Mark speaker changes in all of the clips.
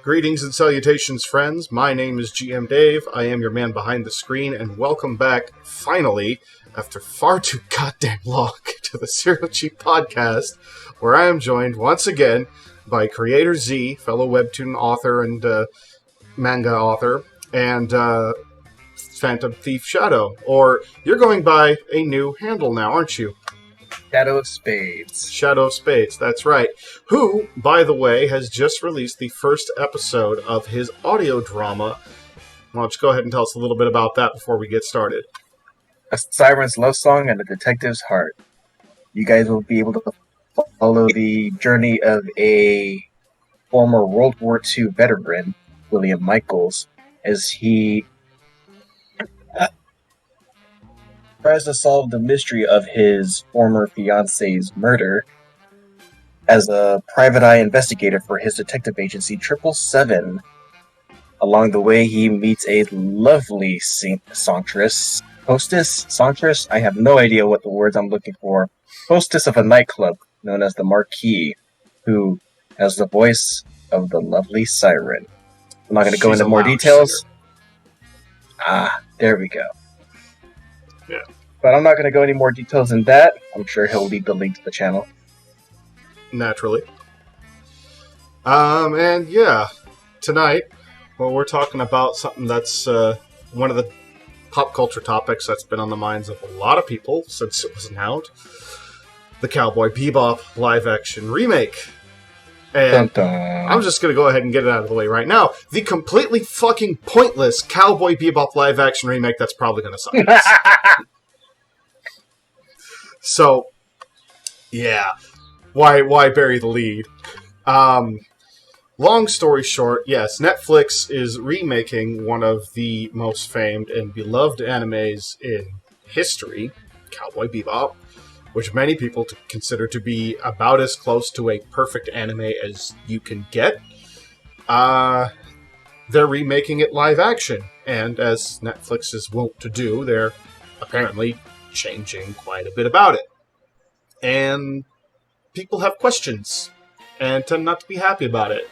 Speaker 1: Greetings and salutations, friends. My name is GM Dave. I am your man behind the screen, and welcome back, finally, after far too goddamn long, to the Trilogy podcast, where I am joined once again by Creator Z, fellow webtoon author and manga author, and Phantom Thief Shadow. Or you're going by a new handle now, aren't you?
Speaker 2: Shadow of Spades.
Speaker 1: Shadow of Spades, that's right. Who, by the way, has just released the first episode of his audio drama. Why don't you go ahead and tell us a little bit about that before we get started?
Speaker 2: A siren's love song and a detective's heart. You guys will be able to follow the journey of a former World War II veteran, William Michaels, as he tries to solve the mystery of his former fiance's murder as a private eye investigator for his detective agency 777. Along the way, he meets a lovely songstress, I have no idea what the words I'm looking for, hostess of a nightclub known as the Marquis, who has the voice of the lovely siren. I'm not going to go into more details. Singer. There we go.
Speaker 1: Yeah.
Speaker 2: But I'm not going to go any more details than that. I'm sure he'll leave the link to the channel.
Speaker 1: Naturally. And yeah, tonight, well, we're talking about something that's one of the pop culture topics that's been on the minds of a lot of people since it was out. The Cowboy Bebop live-action remake. And
Speaker 2: Dun-dun.
Speaker 1: I'm just going to go ahead and get it out of the way right now. The completely fucking pointless Cowboy Bebop live-action remake that's probably going to suck. So, yeah. Why bury the lead? Long story short, yes, Netflix is remaking one of the most famed and beloved animes in history, Cowboy Bebop, which many people consider to be about as close to a perfect anime as you can get. They're remaking it live action, and as Netflix is wont to do, they're apparently changing quite a bit about it. And people have questions, and tend not to be happy about it.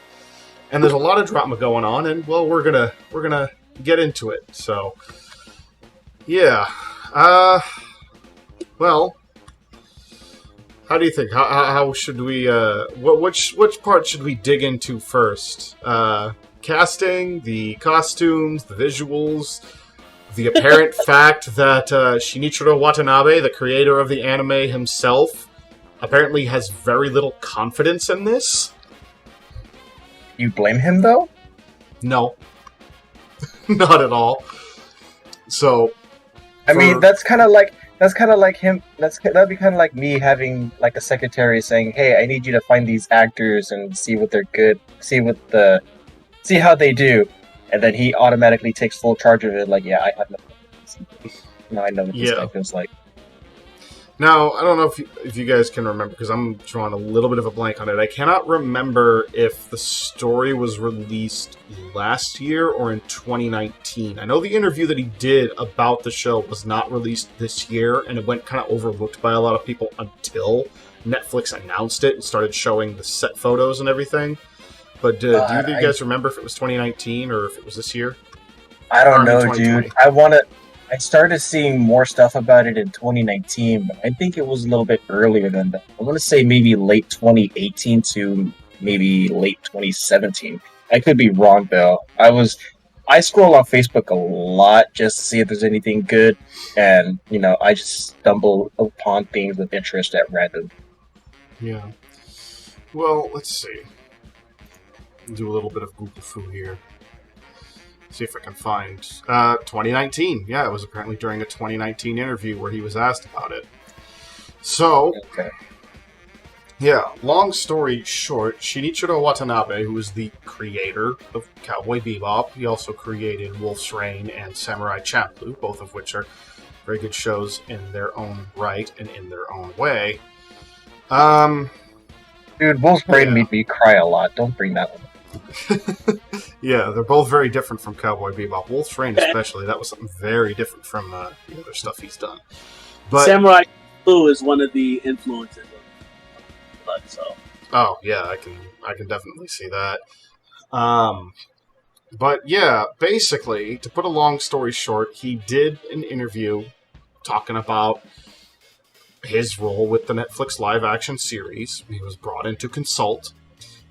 Speaker 1: And there's a lot of drama going on, and well, we're gonna get into it. So, yeah. Well, how do you think? How should we? Which part should we dig into first? Casting, the costumes, the visuals, the apparent fact that Shinichiro Watanabe, the creator of the anime himself, apparently has very little confidence in this.
Speaker 2: You blame him, though?
Speaker 1: No. Not at all. So,
Speaker 2: I mean, that's kind of like him. That'd be kind of like me having like a secretary saying, "Hey, I need you to find these actors and see what they're good, see how they do," and then he automatically takes full charge of it. Like, yeah, I have no. Now I know what this guy feels like.
Speaker 1: Now, I don't know if you guys can remember, because I'm drawing a little bit of a blank on it. I cannot remember if the story was released last year or in 2019. I know the interview that he did about the show was not released this year, and it went kind of overlooked by a lot of people until Netflix announced it and started showing the set photos and everything. But do either of you guys remember if it was 2019 or if it was this year?
Speaker 2: I don't know, dude. I started seeing more stuff about it in 2019, but I think it was a little bit earlier than that. I want to say maybe late 2018 to maybe late 2017. I could be wrong, though. I scroll on Facebook a lot just to see if there's anything good, and, I just stumble upon things of interest at random.
Speaker 1: Yeah. Well, let's see. Do a little bit of Google foo here. See if I can find 2019. Yeah, it was apparently during a 2019 interview where he was asked about it. So,
Speaker 2: okay.
Speaker 1: Yeah, long story short, Shinichiro Watanabe, who is the creator of Cowboy Bebop, he also created Wolf's Rain and Samurai Champloo, both of which are very good shows in their own right and in their own way.
Speaker 2: Dude, Wolf's Rain made me cry a lot. Don't bring that one up.
Speaker 1: Yeah, they're both very different from Cowboy Bebop. Wolf's Rain especially, that was something very different from the other stuff he's done. But
Speaker 3: Samurai Champloo is one of the influences of Blood, so.
Speaker 1: Oh yeah, I can definitely see that. But yeah, basically, to put a long story short, he did an interview talking about his role with the Netflix live-action series. He was brought in to consult.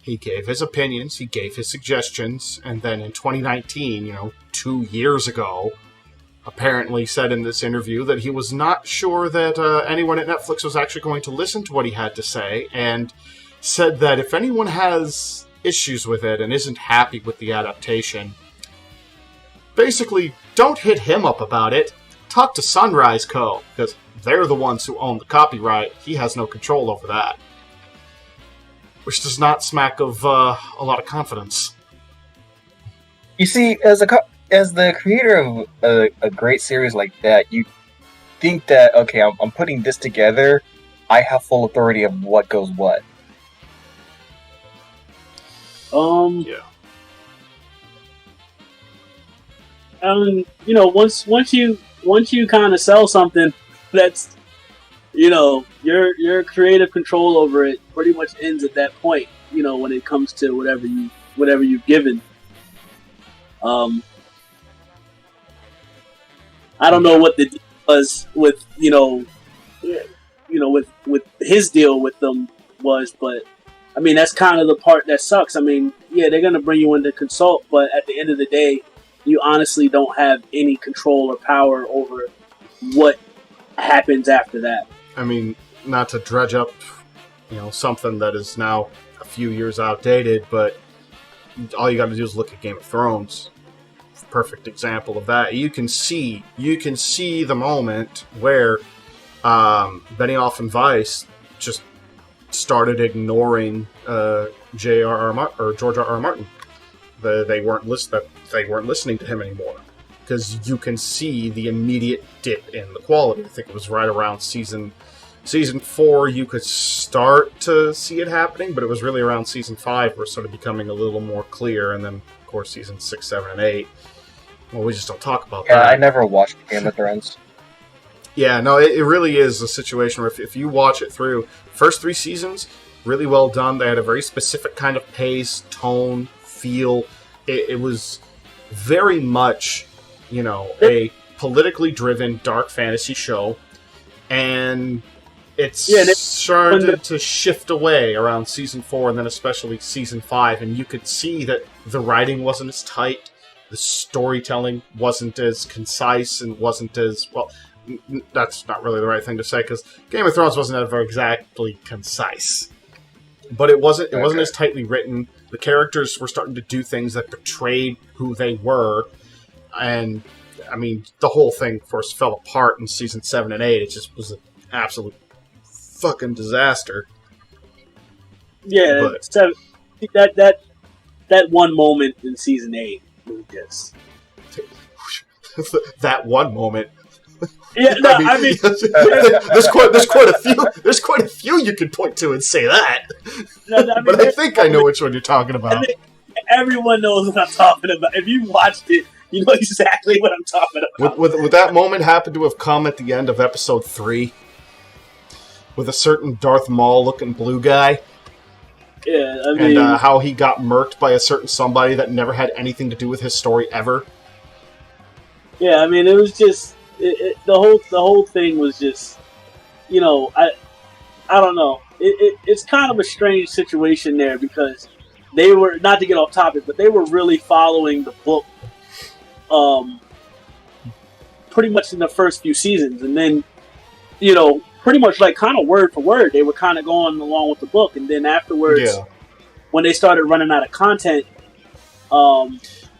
Speaker 1: He gave his opinions, he gave his suggestions, and then in 2019, 2 years ago, apparently said in this interview that he was not sure that anyone at Netflix was actually going to listen to what he had to say, and said that if anyone has issues with it and isn't happy with the adaptation, basically don't hit him up about it. Talk to Sunrise Co., because they're the ones who own the copyright. He has no control over that. Which does not smack of a lot of confidence.
Speaker 2: You see, as the creator of a great series like that, you think that, okay, I'm putting this together, I have full authority of what goes what.
Speaker 1: Yeah.
Speaker 3: Once you kind of sell something, that's your creative control over it pretty much ends at that point. When it comes to whatever you've given. I don't know what the deal was with with his deal with them was, but I mean that's kind of the part that sucks. I mean, yeah, they're gonna bring you in to consult, but at the end of the day, you honestly don't have any control or power over what happens after that.
Speaker 1: I mean, not to dredge up, something that is now a few years outdated, but all you got to do is look at Game of Thrones. Perfect example of that. You can see the moment where Benioff and Weiss just started ignoring George R. R. Martin. They weren't listening to him anymore, because you can see the immediate dip in the quality. I think it was right around season 4 you could start to see it happening, but it was really around season 5 where it started becoming a little more clear, and then of course season 6, 7, and 8. Well, we just don't talk about that.
Speaker 2: Yeah, I never watched Game of Thrones.
Speaker 1: Yeah, no, it really is a situation where if you watch it through, first 3 seasons, really well done. They had a very specific kind of pace, tone, feel. It was very much, a politically driven dark fantasy show, and it's started to shift away around season 4 and then especially season 5, and you could see that the writing wasn't as tight, the storytelling wasn't as concise, and wasn't as, well, that's not really the right thing to say, because Game of Thrones wasn't ever exactly concise. But it wasn't as tightly written. The characters were starting to do things that betrayed who they were, and I mean, the whole thing, of course, fell apart in season 7 and 8. It just was an absolute fucking disaster.
Speaker 3: Yeah,
Speaker 1: but,
Speaker 3: that one moment in season 8 was just
Speaker 1: that one moment.
Speaker 3: Yeah, no, I mean
Speaker 1: there's quite a few you could point to and say that.
Speaker 3: No,
Speaker 1: but I think I know which one you're talking about.
Speaker 3: I mean, everyone knows what I'm talking about. If you watched it, you know exactly what I'm talking about.
Speaker 1: Would that moment happen to have come at the end of episode 3? With a certain Darth Maul-looking blue guy?
Speaker 3: Yeah, I mean...
Speaker 1: And how he got murked by a certain somebody that never had anything to do with his story ever?
Speaker 3: Yeah, I mean, it was just... the whole thing was just... I don't know. It's kind of a strange situation there, because they were, not to get off topic, but they were really following the book pretty much in the first few seasons. And then, pretty much like kind of word for word, they were kind of going along with the book. And then afterwards, when they started running out of content,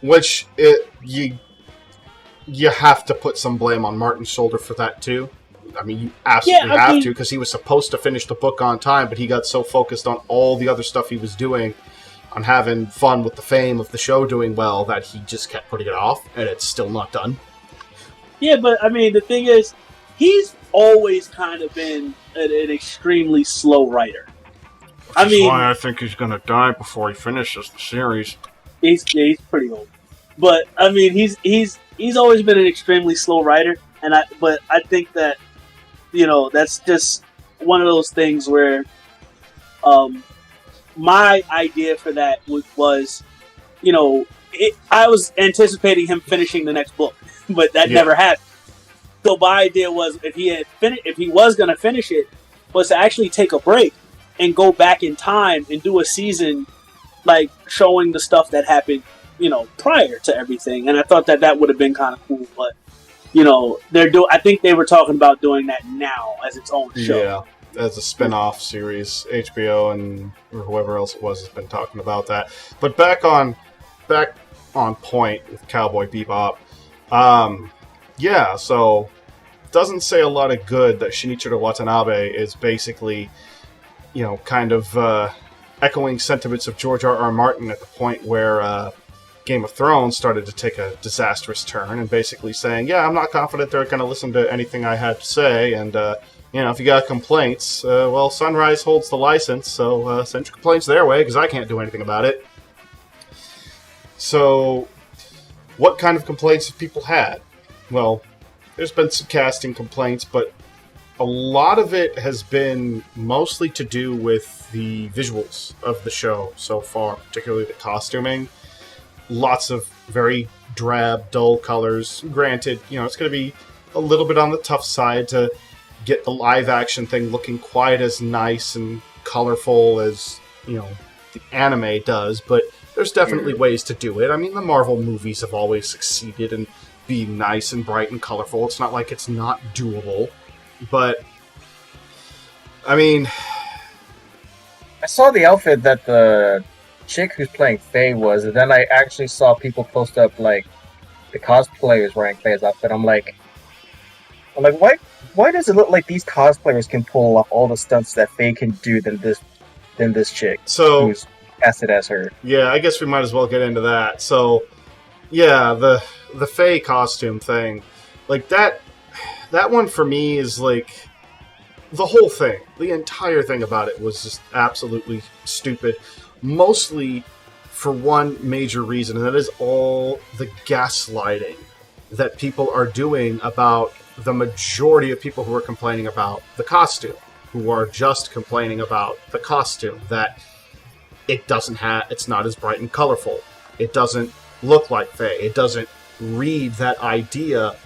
Speaker 1: which you have to put some blame on Martin's shoulder for that too. I mean, you absolutely have to, because he was supposed to finish the book on time, but he got so focused on all the other stuff he was doing, on having fun with the fame of the show doing well, that he just kept putting it off, and it's still not done.
Speaker 3: Yeah, but I mean, the thing is, he's always kind of been an extremely slow writer.
Speaker 1: Which is why I think he's going to die before he finishes the series.
Speaker 3: He's pretty old, but I mean, he's always been an extremely slow writer, but I think that that's just one of those things where my idea for that was I was anticipating him finishing the next book, but that never happened. So my idea was if he was going to finish it, was to actually take a break and go back in time and do a season like showing the stuff that happened, prior to everything. And I thought that would have been kind of cool, but I think they were talking about doing that now as its own show.
Speaker 1: Yeah, as a spin-off series. HBO and or whoever else it was has been talking about that. But back on point with Cowboy Bebop. So doesn't say a lot of good that Shinichiro Watanabe is basically, kind of echoing sentiments of George R.R. Martin at the point where Game of Thrones started to take a disastrous turn and basically saying, I'm not confident they're going to listen to anything I had to say, and, if you got complaints, Sunrise holds the license, so send your complaints their way, because I can't do anything about it. So, what kind of complaints have people had? Well, there's been some casting complaints, but a lot of it has been mostly to do with the visuals of the show so far, particularly the costuming. Lots of very drab, dull colors. Granted, it's going to be a little bit on the tough side to get the live-action thing looking quite as nice and colorful as, the anime does, but there's definitely ways to do it. I mean, the Marvel movies have always succeeded in being nice and bright and colorful. It's not like it's not doable. But, I mean...
Speaker 2: I saw the outfit that the chick who's playing Faye was, and then I actually saw people post up, like, the cosplayers wearing Faye's outfit. I'm like, why does it look like these cosplayers can pull off all the stunts that Faye can do than this chick who's casted as her? Yeah,
Speaker 1: I guess we might as well get into that. So, yeah, the Faye costume thing, like, that one for me is, like, the whole thing. The entire thing about it was just absolutely stupid. Mostly for one major reason, and that is all the gaslighting that people are doing about the majority of people who are complaining about the costume, who are just complaining about the costume, that it's not as bright and colorful. It doesn't look like Faye. It doesn't read that idea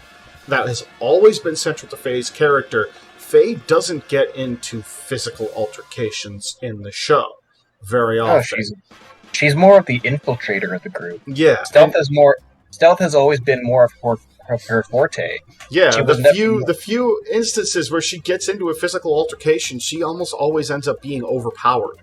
Speaker 1: that has always been central to Faye's character. Faye doesn't get into physical altercations in the show very often.
Speaker 2: She's more of the infiltrator of the group.
Speaker 1: Yeah.
Speaker 2: Stealth has always been more of her forte.
Speaker 1: Yeah, the few instances where she gets into a physical altercation, she almost always ends up being overpowered.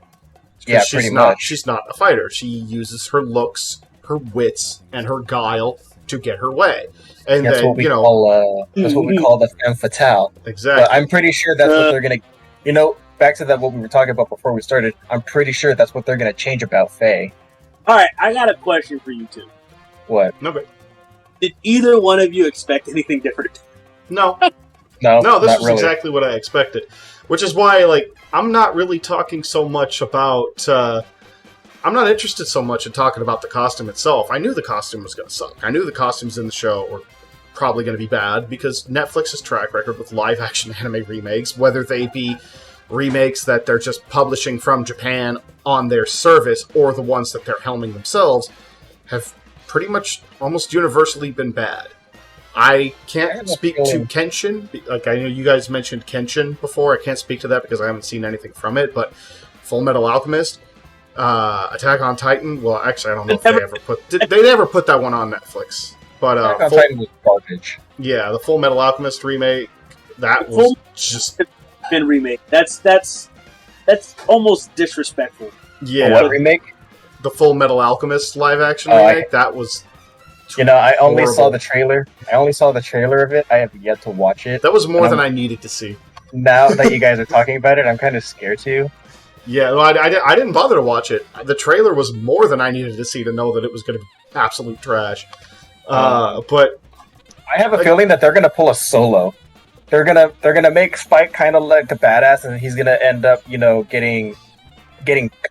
Speaker 2: Yeah, pretty much.
Speaker 1: She's not a fighter. She uses her looks, her wits, and her guile to get her way. And
Speaker 2: that's
Speaker 1: then,
Speaker 2: what we call the femme fatale.
Speaker 1: Exactly.
Speaker 2: But I'm pretty sure that's what they're going to... back to that what we were talking about before we started, I'm pretty sure that's what they're going to change about Faye.
Speaker 3: Alright, I got a question for you two.
Speaker 2: What?
Speaker 1: No, but...
Speaker 3: Did either one of you expect anything different?
Speaker 1: No.
Speaker 2: No,
Speaker 1: this was
Speaker 2: really.
Speaker 1: Exactly what I expected. Which is why, I'm not really talking so much about... I'm not interested so much in talking about the costume itself. I knew the costume was going to suck. I knew the costumes in the show were probably going to be bad, because Netflix's track record with live-action anime remakes, whether they be remakes that they're just publishing from Japan on their service, or the ones that they're helming themselves, have pretty much almost universally been bad. I can't speak to Kenshin. I know you guys mentioned Kenshin before. I can't speak to that because I haven't seen anything from it, but Full Metal Alchemist, Attack on Titan, well, actually, I don't know if they ever put... They never put that one on Netflix. But
Speaker 2: Attack on Titan was garbage.
Speaker 1: Yeah, the Full Metal Alchemist remake, that was just...
Speaker 3: Been remake. That's almost disrespectful.
Speaker 1: Yeah.
Speaker 2: What remake?
Speaker 1: The Full Metal Alchemist live-action remake, that was...
Speaker 2: I only saw the trailer. Of it. I have yet to watch it.
Speaker 1: That was more than I needed to see.
Speaker 2: Now that you guys are talking about it, I'm kind of scared to.
Speaker 1: Yeah, well, I didn't bother to watch it. The trailer was more than I needed to see to know that it was going to be absolute trash. But
Speaker 2: I have a feeling that they're going to pull a Solo. They're gonna make Spike kind of like a badass, and he's gonna end up, getting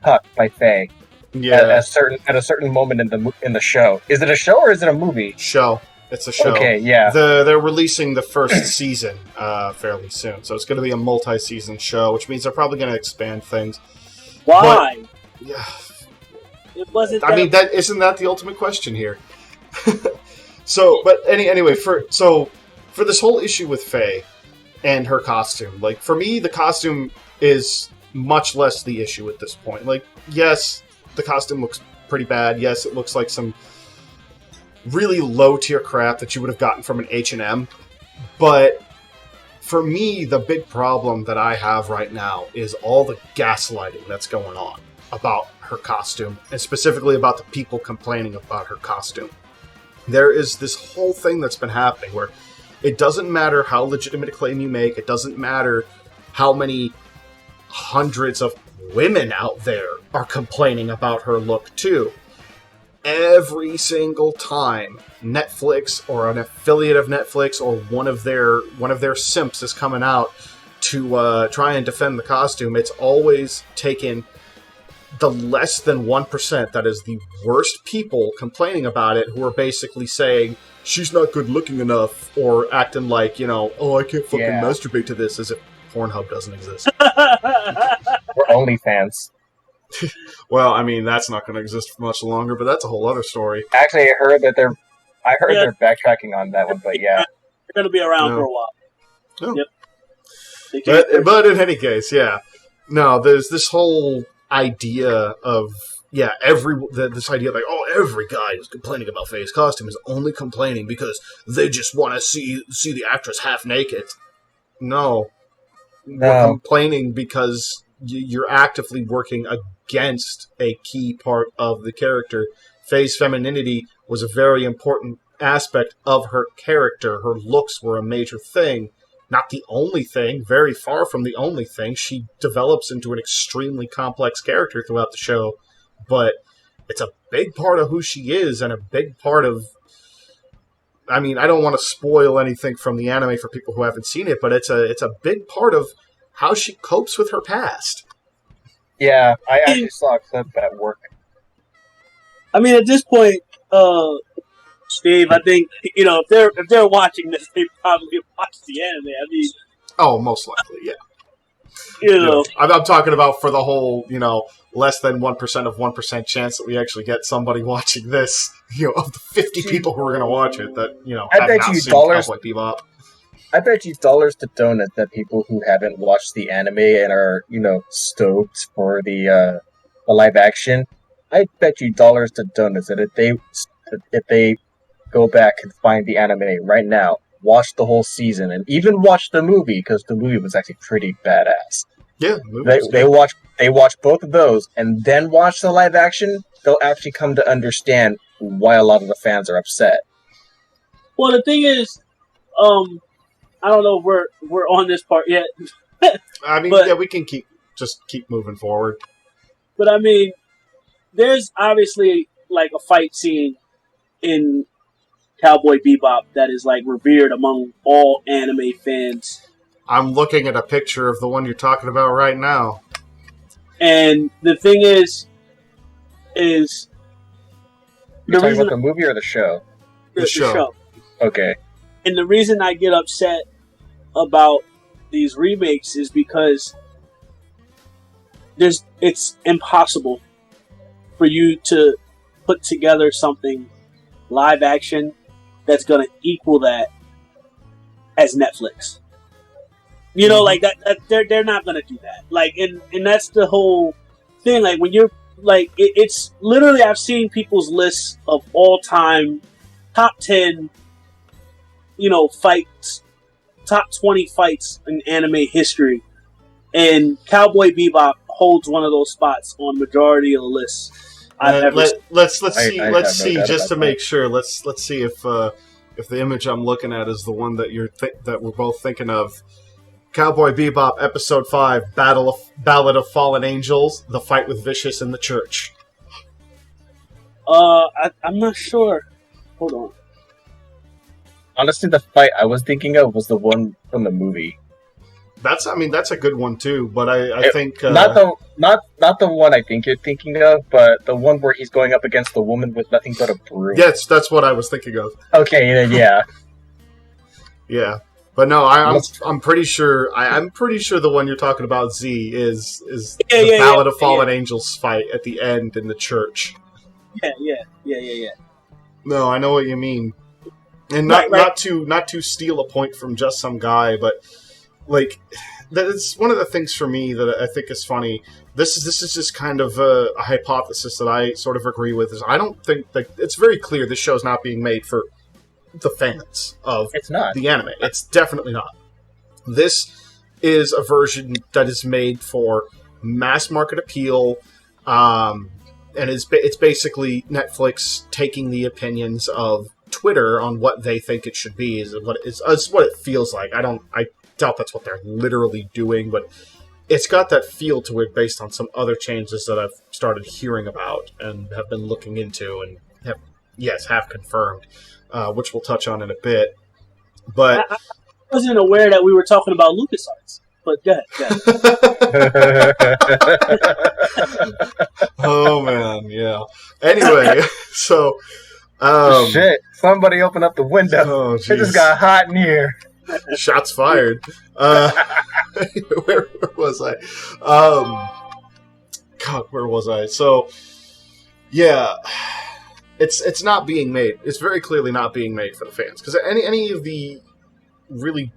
Speaker 2: cut by Faye.
Speaker 1: Yeah.
Speaker 2: At a certain moment in the show. Is it a show or is it a movie?
Speaker 1: Show. It's a show.
Speaker 2: Okay, yeah.
Speaker 1: They're releasing the first season fairly soon, so it's going to be a multi-season show, which means they're probably going to expand things.
Speaker 3: Why?
Speaker 1: But, yeah.
Speaker 3: It wasn't.
Speaker 1: I mean, that isn't that the ultimate question here. So, but anyway, for this whole issue with Faye and her costume, like for me, the costume is much less the issue at this point. Like, yes, the costume looks pretty bad. Yes, it looks like some really low tier crap that you would have gotten from an H&M. But for me, the big problem that I have right now is all the gaslighting that's going on about her costume, and specifically about the people complaining about her costume. There is this whole thing that's been happening where it doesn't matter how legitimate a claim you make, it doesn't matter how many hundreds of women out there are complaining about her look too. Every single time Netflix or an affiliate of Netflix or one of their simps is coming out to try and defend the costume, it's always taken the less than 1% that is the worst people complaining about it, who are basically saying she's not good looking enough, or acting like, oh, I can't fucking masturbate to this, as if Pornhub doesn't exist.
Speaker 2: We're OnlyFans.
Speaker 1: Well, I mean, that's not going to exist for much longer, but that's a whole other story.
Speaker 2: Actually, I heard they're backtracking on that one, but yeah.
Speaker 3: They're going to be around for a while.
Speaker 1: Oh.
Speaker 3: Yep.
Speaker 1: But in any case, yeah. No, there's this whole idea of, this idea like, oh, every guy who's complaining about Faye's costume is only complaining because they just want to see the actress half naked. No. We're complaining because you're actively working against a key part of the character. Faye's femininity was a very important aspect of her character. Her looks were a major thing. Not the only thing, very far from the only thing. She develops into an extremely complex character throughout the show, but it's a big part of who she is, and a big part of... I mean, I don't want to spoil anything from the anime for people who haven't seen it, but it's a big part of how she copes with her past.
Speaker 2: Yeah, I actually saw a clip at work.
Speaker 3: I mean, at this point, Steve, I think, if they're watching this, they probably watch the anime. I mean...
Speaker 1: Oh, most likely, yeah. I'm talking about for the whole, less than 1% of 1% chance that we actually get somebody watching this, of the 50 people who are going to watch it that,
Speaker 2: I bet you dollars.
Speaker 1: Cowboy Bebop.
Speaker 2: I bet you dollars to donut that people who haven't watched the anime and are, stoked for the live action. I bet you dollars to donuts that if they go back and find the anime right now, watch the whole season, and even watch the movie, because the movie was actually pretty badass.
Speaker 1: Yeah,
Speaker 2: they watch both of those, and then watch the live action. They'll actually come to understand why a lot of the fans are upset.
Speaker 3: Well, the thing is, I don't know if we're on this part yet.
Speaker 1: I mean, we can keep moving forward.
Speaker 3: But I mean, there's obviously like a fight scene in Cowboy Bebop that is like revered among all anime fans.
Speaker 1: I'm looking at a picture of the one you're talking about right now.
Speaker 3: And the thing is
Speaker 2: you're talking about the movie or the show?
Speaker 3: The show.
Speaker 2: Okay.
Speaker 3: And the reason I get upset about these remakes is because it's impossible for you to put together something live action that's going to equal that as Netflix. Like that they're not going to do that. Like, and that's the whole thing. Like, when you're like, it's literally, I've seen people's lists of all time top 10, fights, top 20 fights in anime history, and Cowboy Bebop holds one of those spots on majority of the lists.
Speaker 1: Let's see just to make sure. Let's see if the image I'm looking at is the one that that we're both thinking of. Cowboy Bebop, Episode 5, Ballad of Fallen Angels, the fight with Vicious in the church.
Speaker 3: I'm not sure. Hold on.
Speaker 2: Honestly, the fight I was thinking of was the one from the movie.
Speaker 1: That's a good one too. But I think
Speaker 2: not the one I think you're thinking of, but the one where he's going up against the woman with nothing but a broom.
Speaker 1: Yes, that's what I was thinking of.
Speaker 2: Okay, then yeah,
Speaker 1: yeah. But no, I'm pretty sure the one you're talking about, Z, is the Ballad of Fallen Angels fight at the end in the church.
Speaker 3: Yeah.
Speaker 1: No, I know what you mean. And
Speaker 3: Right.
Speaker 1: not to steal a point from just some guy, but like that's one of the things for me that I think is funny. This is just kind of a hypothesis that I sort of agree with. Is I don't think that it's very clear this show's not being made for the fans of
Speaker 2: It's not.
Speaker 1: the anime. It's definitely not. This is a version that is made for mass market appeal, and it's basically Netflix taking the opinions of Twitter on what they think it should be. Is what it feels like. I doubt that's what they're literally doing, but it's got that feel to it based on some other changes that I've started hearing about and have been looking into and have confirmed, which we'll touch on in a bit. But
Speaker 3: I wasn't aware that we were talking about LucasArts. But go ahead.
Speaker 1: Oh man, yeah. Anyway, so
Speaker 2: shit! Somebody open up the window.
Speaker 1: Oh,
Speaker 2: it just got hot in here.
Speaker 1: Shots fired. Where was I? God, where was I? So, yeah, it's not being made. It's very clearly not being made for the fans because any of the really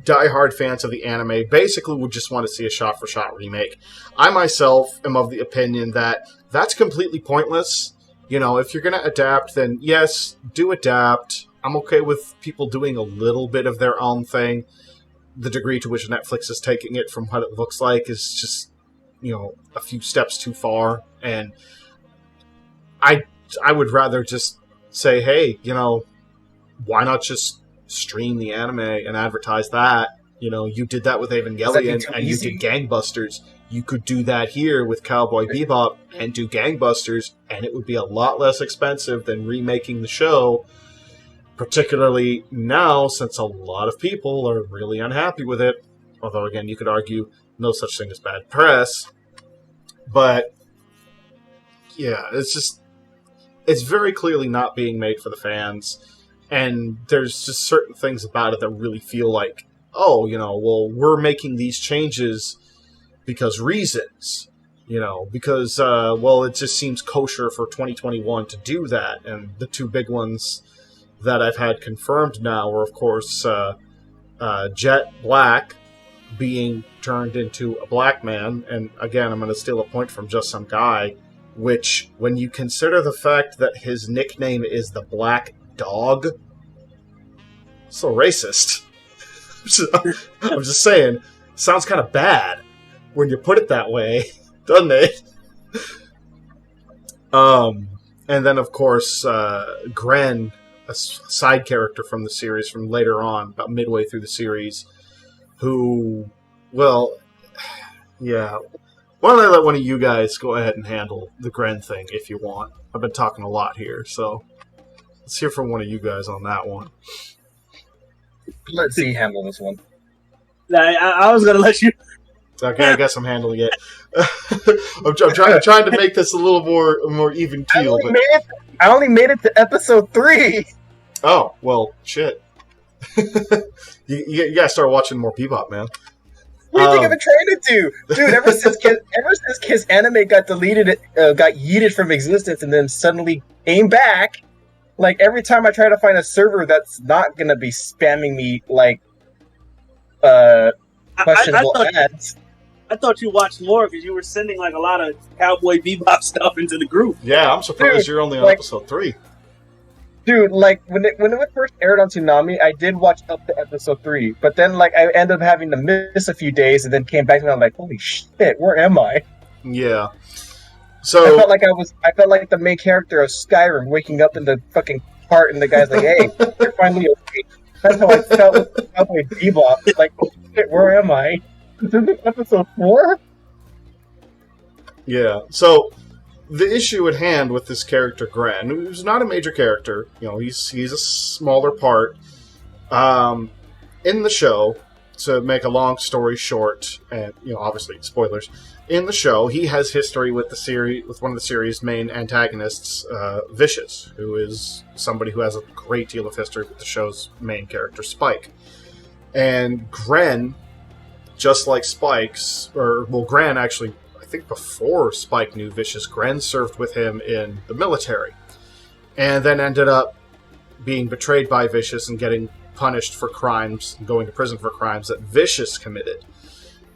Speaker 1: diehard fans of the anime basically would just want to see a shot-for-shot remake. I myself am of the opinion that that's completely pointless. You know, if you're going to adapt, then yes, do adapt. I'm okay with people doing a little bit of their own thing. The degree to which Netflix is taking it from what it looks like is just, a few steps too far. And I would rather just say, hey, why not just stream the anime and advertise that? You did that with Evangelion and you did gangbusters. You could do that here with Cowboy Bebop and do gangbusters, and it would be a lot less expensive than remaking the show. Particularly now, since a lot of people are really unhappy with it. Although, again, you could argue no such thing as bad press. But, yeah, it's very clearly not being made for the fans. And there's just certain things about it that really feel like, we're making these changes because reasons. Because, it just seems kosher for 2021 to do that. And the two big ones that I've had confirmed now are, of course, Jet Black being turned into a black man. And again, I'm going to steal a point from just some guy, which, when you consider the fact that his nickname is the Black Dog, so racist. I'm just saying, sounds kind of bad when you put it that way, doesn't it? And then, of course, Gren, a side character from the series from later on, about midway through the series, who, why don't I let one of you guys go ahead and handle the Gren thing if you want? I've been talking a lot here, so let's hear from one of you guys on that one.
Speaker 2: Let's see handle this one.
Speaker 3: I was going to let you...
Speaker 1: Okay, I guess I'm handling it. I'm trying to make this a little more even keel.
Speaker 2: I only made it to episode 3.
Speaker 1: Oh, well, shit. you gotta start watching more Bebop, man.
Speaker 2: What do you think I've been trying to do? Dude, ever since Kiss Anime got deleted, got yeeted from existence and then suddenly came back, like every time I try to find a server that's not gonna be spamming me like questionable ads.
Speaker 3: I thought you watched more because you were sending like a lot of Cowboy Bebop stuff into the group.
Speaker 1: Yeah, I'm surprised you're only on episode 3.
Speaker 2: Dude, like when it first aired on Toonami, I did watch up to episode 3, but then like I ended up having to miss a few days and then came back and I'm like, holy shit, where am I?
Speaker 1: Yeah. So
Speaker 2: I felt like the main character of Skyrim waking up in the fucking part and the guy's like, hey, you're finally okay. That's how I felt with Cowboy Bebop. Like, oh shit, where am I? Is this episode 4?
Speaker 1: Yeah. So the issue at hand with this character Gren, who's not a major character, he's a smaller part in the show. To make a long story short, and obviously spoilers, in the show he has history with one of the series' main antagonists, Vicious, who is somebody who has a great deal of history with the show's main character, Spike. And Gren, just like Spike's, Gren actually, I think before Spike knew Vicious, Gren served with him in the military, and then ended up being betrayed by Vicious and getting punished for crimes, going to prison for crimes that Vicious committed.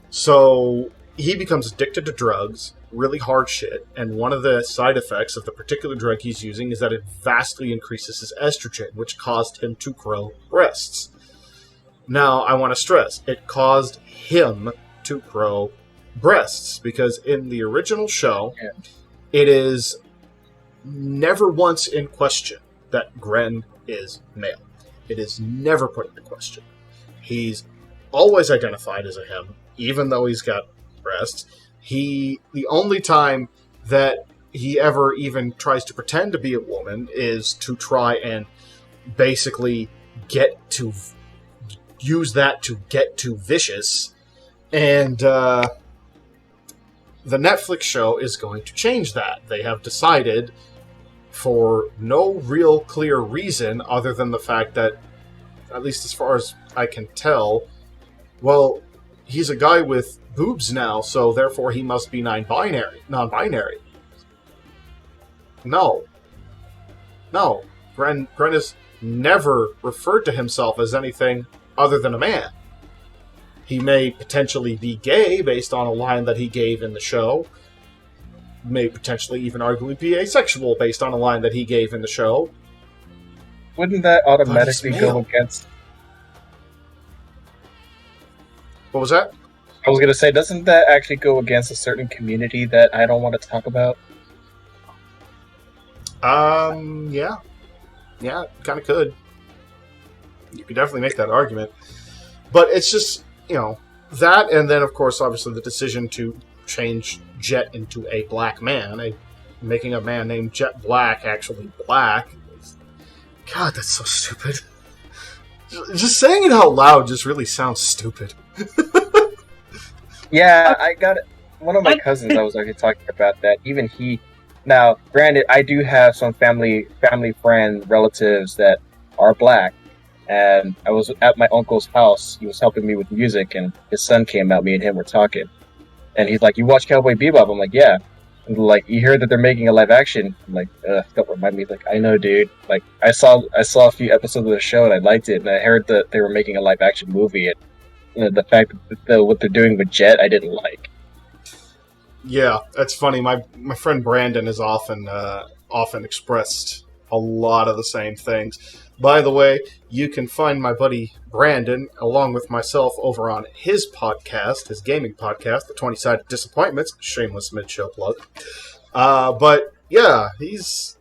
Speaker 1: So he becomes addicted to drugs, really hard shit, and one of the side effects of the particular drug he's using is that it vastly increases his estrogen, which caused him to grow breasts. Now, I want to stress, it caused him to grow breasts, because in the original show, it is never once in question that Gren is male. It is never put into question. He's always identified as a him, even though he's got breasts. The only time that he ever even tries to pretend to be a woman is to try and basically use that to get to Vicious. And the Netflix show is going to change that. They have decided, for no real clear reason other than the fact that, at least as far as I can tell, well, he's a guy with boobs now, so therefore he must be non-binary. No. Gren has never referred to himself as anything other than a man. He may potentially be gay based on a line that he gave in the show. May potentially even arguably be asexual based on a line that he gave in the show.
Speaker 2: Wouldn't that automatically go against...
Speaker 1: What was that?
Speaker 2: I was going to say, doesn't that actually go against a certain community that I don't want to talk about?
Speaker 1: Yeah. Yeah, kind of could. You could definitely make that argument. But it's just, that, and then, of course, obviously the decision to change Jet into a black man, making a man named Jet Black actually black. God, that's so stupid. Just saying it out loud just really sounds stupid.
Speaker 2: Yeah, I got it. One of my cousins, I was actually talking about that. Even he... Now, granted, I do have some family friend relatives that are black. And I was at my uncle's house. He was helping me with music, and his son came out. Me and him were talking. And he's like, "You watch Cowboy Bebop?" I'm like, "Yeah." And like, "You heard that they're making a live action?" I'm like, "Don't remind me." Like, "I know, dude. Like, I saw a few episodes of the show, and I liked it. And I heard that they were making a live action movie. And the fact that what they're doing with Jet, I didn't like."
Speaker 1: Yeah, that's funny. My friend Brandon has often expressed a lot of the same things. By the way, you can find my buddy Brandon, along with myself, over on his podcast, his gaming podcast, The 20-Sided Disappointments. Shameless mid-show plug. But yeah, he's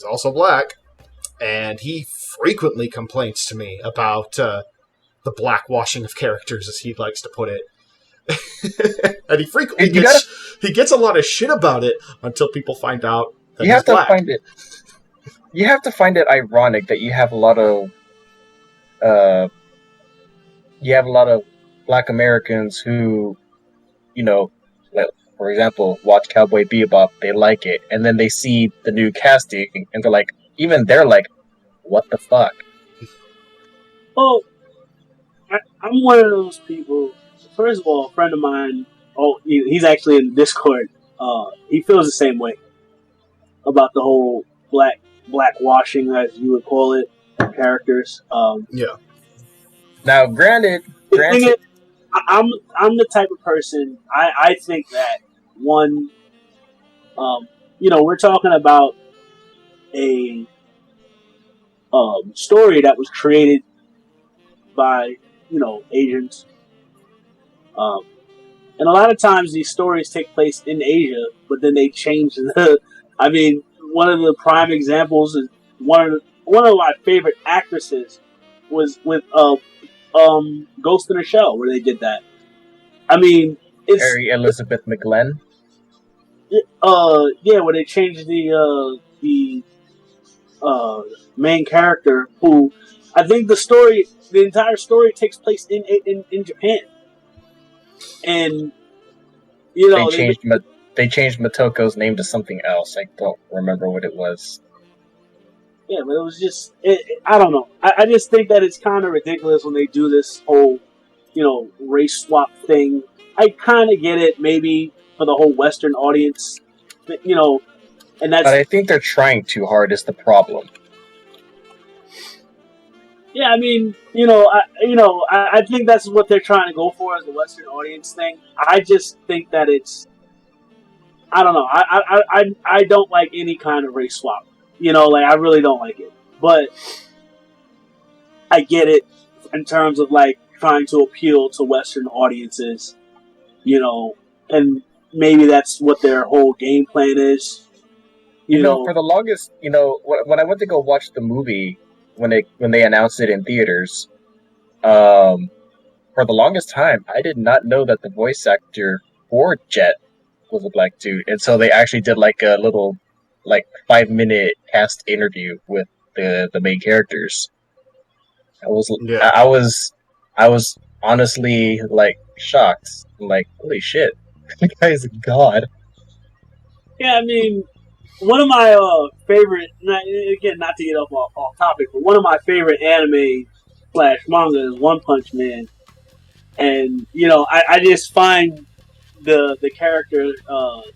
Speaker 1: also black, and he frequently complains to me about the blackwashing of characters, as he likes to put it. And he frequently gets a lot of shit about it until people find out that he's black.
Speaker 2: You have to find it ironic that you have a lot of black Americans who, like, for example, watch Cowboy Bebop, they like it, and then they see the new casting, and they're like, what the fuck?
Speaker 3: Well, I'm one of those people. First of all, a friend of mine, he's actually in Discord. He feels the same way about the whole black washing, as you would call it, characters.
Speaker 1: Yeah.
Speaker 2: Now, granted,
Speaker 3: I'm the type of person. I think that one, we're talking about a story that was created by Asians. And a lot of times these stories take place in Asia, but then they change the. I mean, one of the prime examples is one of my favorite actresses was with Ghost in the Shell, where they did that. I mean, it's
Speaker 2: Mary Elizabeth McGlenn.
Speaker 3: Yeah, where they changed the main character, who I think the entire story takes place in Japan. And
Speaker 2: they changed Motoko's name to something else. I don't remember what it was.
Speaker 3: Yeah, but it was just I don't know. I just think that it's kind of ridiculous when they do this whole race swap thing. I kind of get it. Maybe for the whole Western audience, and that's.
Speaker 2: But I think they're trying too hard is the problem.
Speaker 3: Yeah, I mean, I think that's what they're trying to go for as the Western audience thing. I just think that it's, I don't know. I don't like any kind of race swap. I really don't like it. But I get it in terms of like trying to appeal to Western audiences, and maybe that's what their whole game plan is.
Speaker 2: For the longest, when I went to go watch the movie when they announced it in theaters, for the longest time, I did not know that the voice actor for Jet was a black dude, and so they actually did like a little, 5-minute cast interview with the main characters. I was honestly shocked. I'm like, holy shit, the guy is a god.
Speaker 3: Yeah, I mean, one of my favorite, again, not to get off topic, but one of my favorite anime / manga is One Punch Man, and I just find the character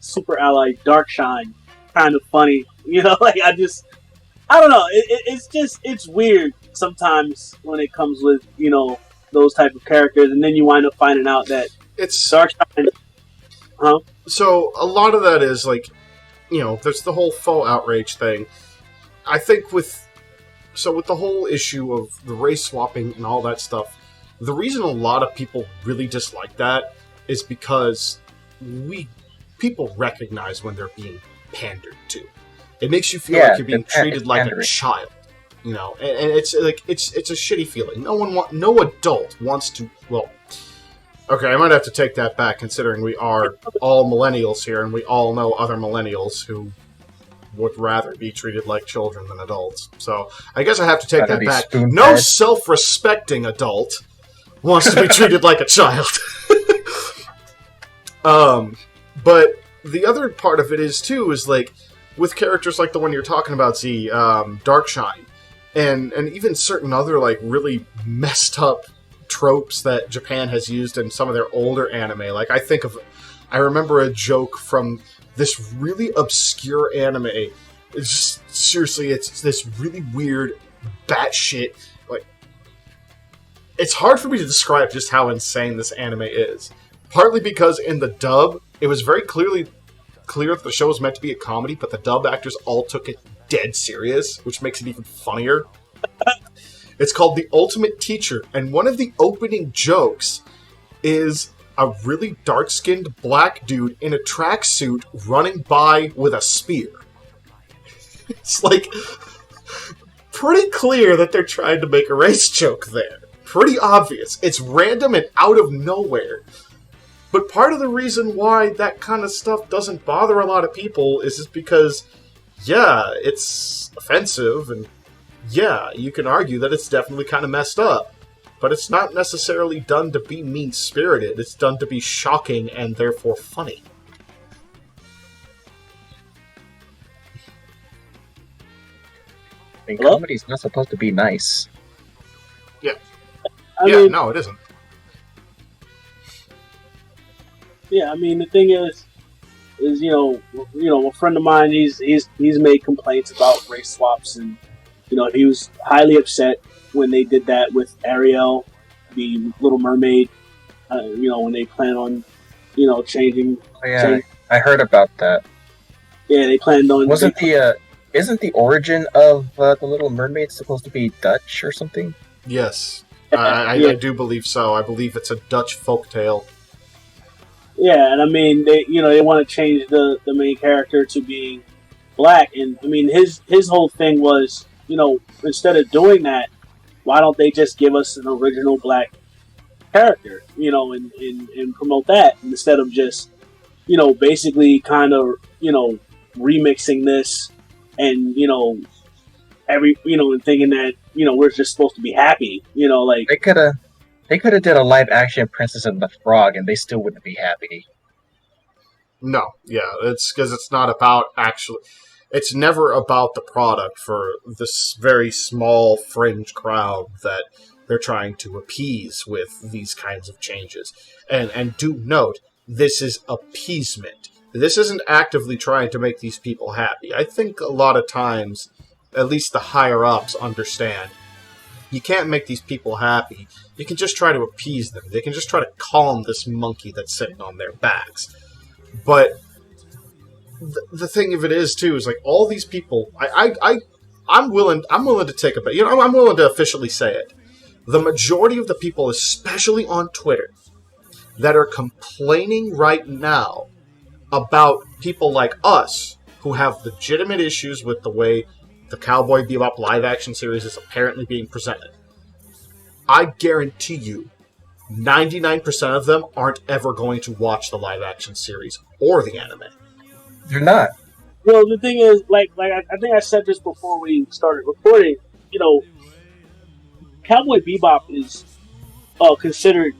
Speaker 3: Super Ally Darkshine kind of funny. I don't know. It's weird sometimes when it comes with those type of characters, and then you wind up finding out that
Speaker 1: it's
Speaker 3: Darkshine. Huh?
Speaker 1: So a lot of that is there's the whole faux outrage thing. I think with the whole issue of the race swapping and all that stuff, the reason a lot of people really dislike that is because people recognize when they're being pandered to. It makes you feel like you're being treated like a child, and it's it's a shitty feeling. No adult wants to. Well, okay, I might have to take that back, considering we are all millennials here, and we all know other millennials who would rather be treated like children than adults. So I guess I have to take that back. No self-respecting adult wants to be treated like a child. But the other part of it is with characters like the one you're talking about, Darkshine, and even certain other really messed up tropes that Japan has used in some of their older anime. I remember a joke from this really obscure anime. It's just, seriously, it's this really weird, batshit. It's hard for me to describe just how insane this anime is. Partly because in the dub, it was very clear that the show was meant to be a comedy, but the dub actors all took it dead serious, which makes it even funnier. It's called The Ultimate Teacher, and one of the opening jokes is a really dark-skinned black dude in a tracksuit running by with a spear. It's pretty clear that they're trying to make a race joke there. Pretty obvious. It's random and out of nowhere. But part of the reason why that kind of stuff doesn't bother a lot of people is just because, it's offensive, and you can argue that it's definitely kind of messed up. But it's not necessarily done to be mean-spirited. It's done to be shocking and therefore funny.
Speaker 2: I mean, comedy's not supposed to be nice.
Speaker 1: Yeah. No, it isn't.
Speaker 3: Yeah, I mean, the thing is a friend of mine, he's made complaints about race swaps, and he was highly upset when they did that with Ariel, the Little Mermaid. When they plan on changing.
Speaker 2: Oh, yeah, I heard about that.
Speaker 3: Yeah, they planned on.
Speaker 2: Isn't the origin of the Little Mermaid supposed to be Dutch or something?
Speaker 1: Yes, I do believe so. I believe it's a Dutch folktale.
Speaker 3: Yeah, and I mean, they want to change the main character to being black, and I mean, his whole thing was, instead of doing that, why don't they just give us an original black character, and promote that instead of just, basically kind of, remixing this, and and thinking that we're just supposed to be happy,
Speaker 2: They could have did a live action Princess and the Frog, and they still wouldn't be happy.
Speaker 1: No, it's because it's not about it's never about the product for this very small fringe crowd that they're trying to appease with these kinds of changes. And do note, this is appeasement. This isn't actively trying to make these people happy. I think a lot of times, at least the higher-ups understand, you can't make these people happy. You can just try to appease them. They can just try to calm this monkey that's sitting on their backs. But the thing of it is, too, is like all these people, I'm willing to take a bet. You know, I'm willing to officially say it. The majority of the people, especially on Twitter, that are complaining right now about people like us who have legitimate issues with the way the Cowboy Bebop live-action series is apparently being presented. I guarantee you, 99% of them aren't ever going to watch the live-action series or the anime.
Speaker 2: They're not.
Speaker 3: Well, the thing is, like I think I said this before we started recording. You know, Cowboy Bebop is considered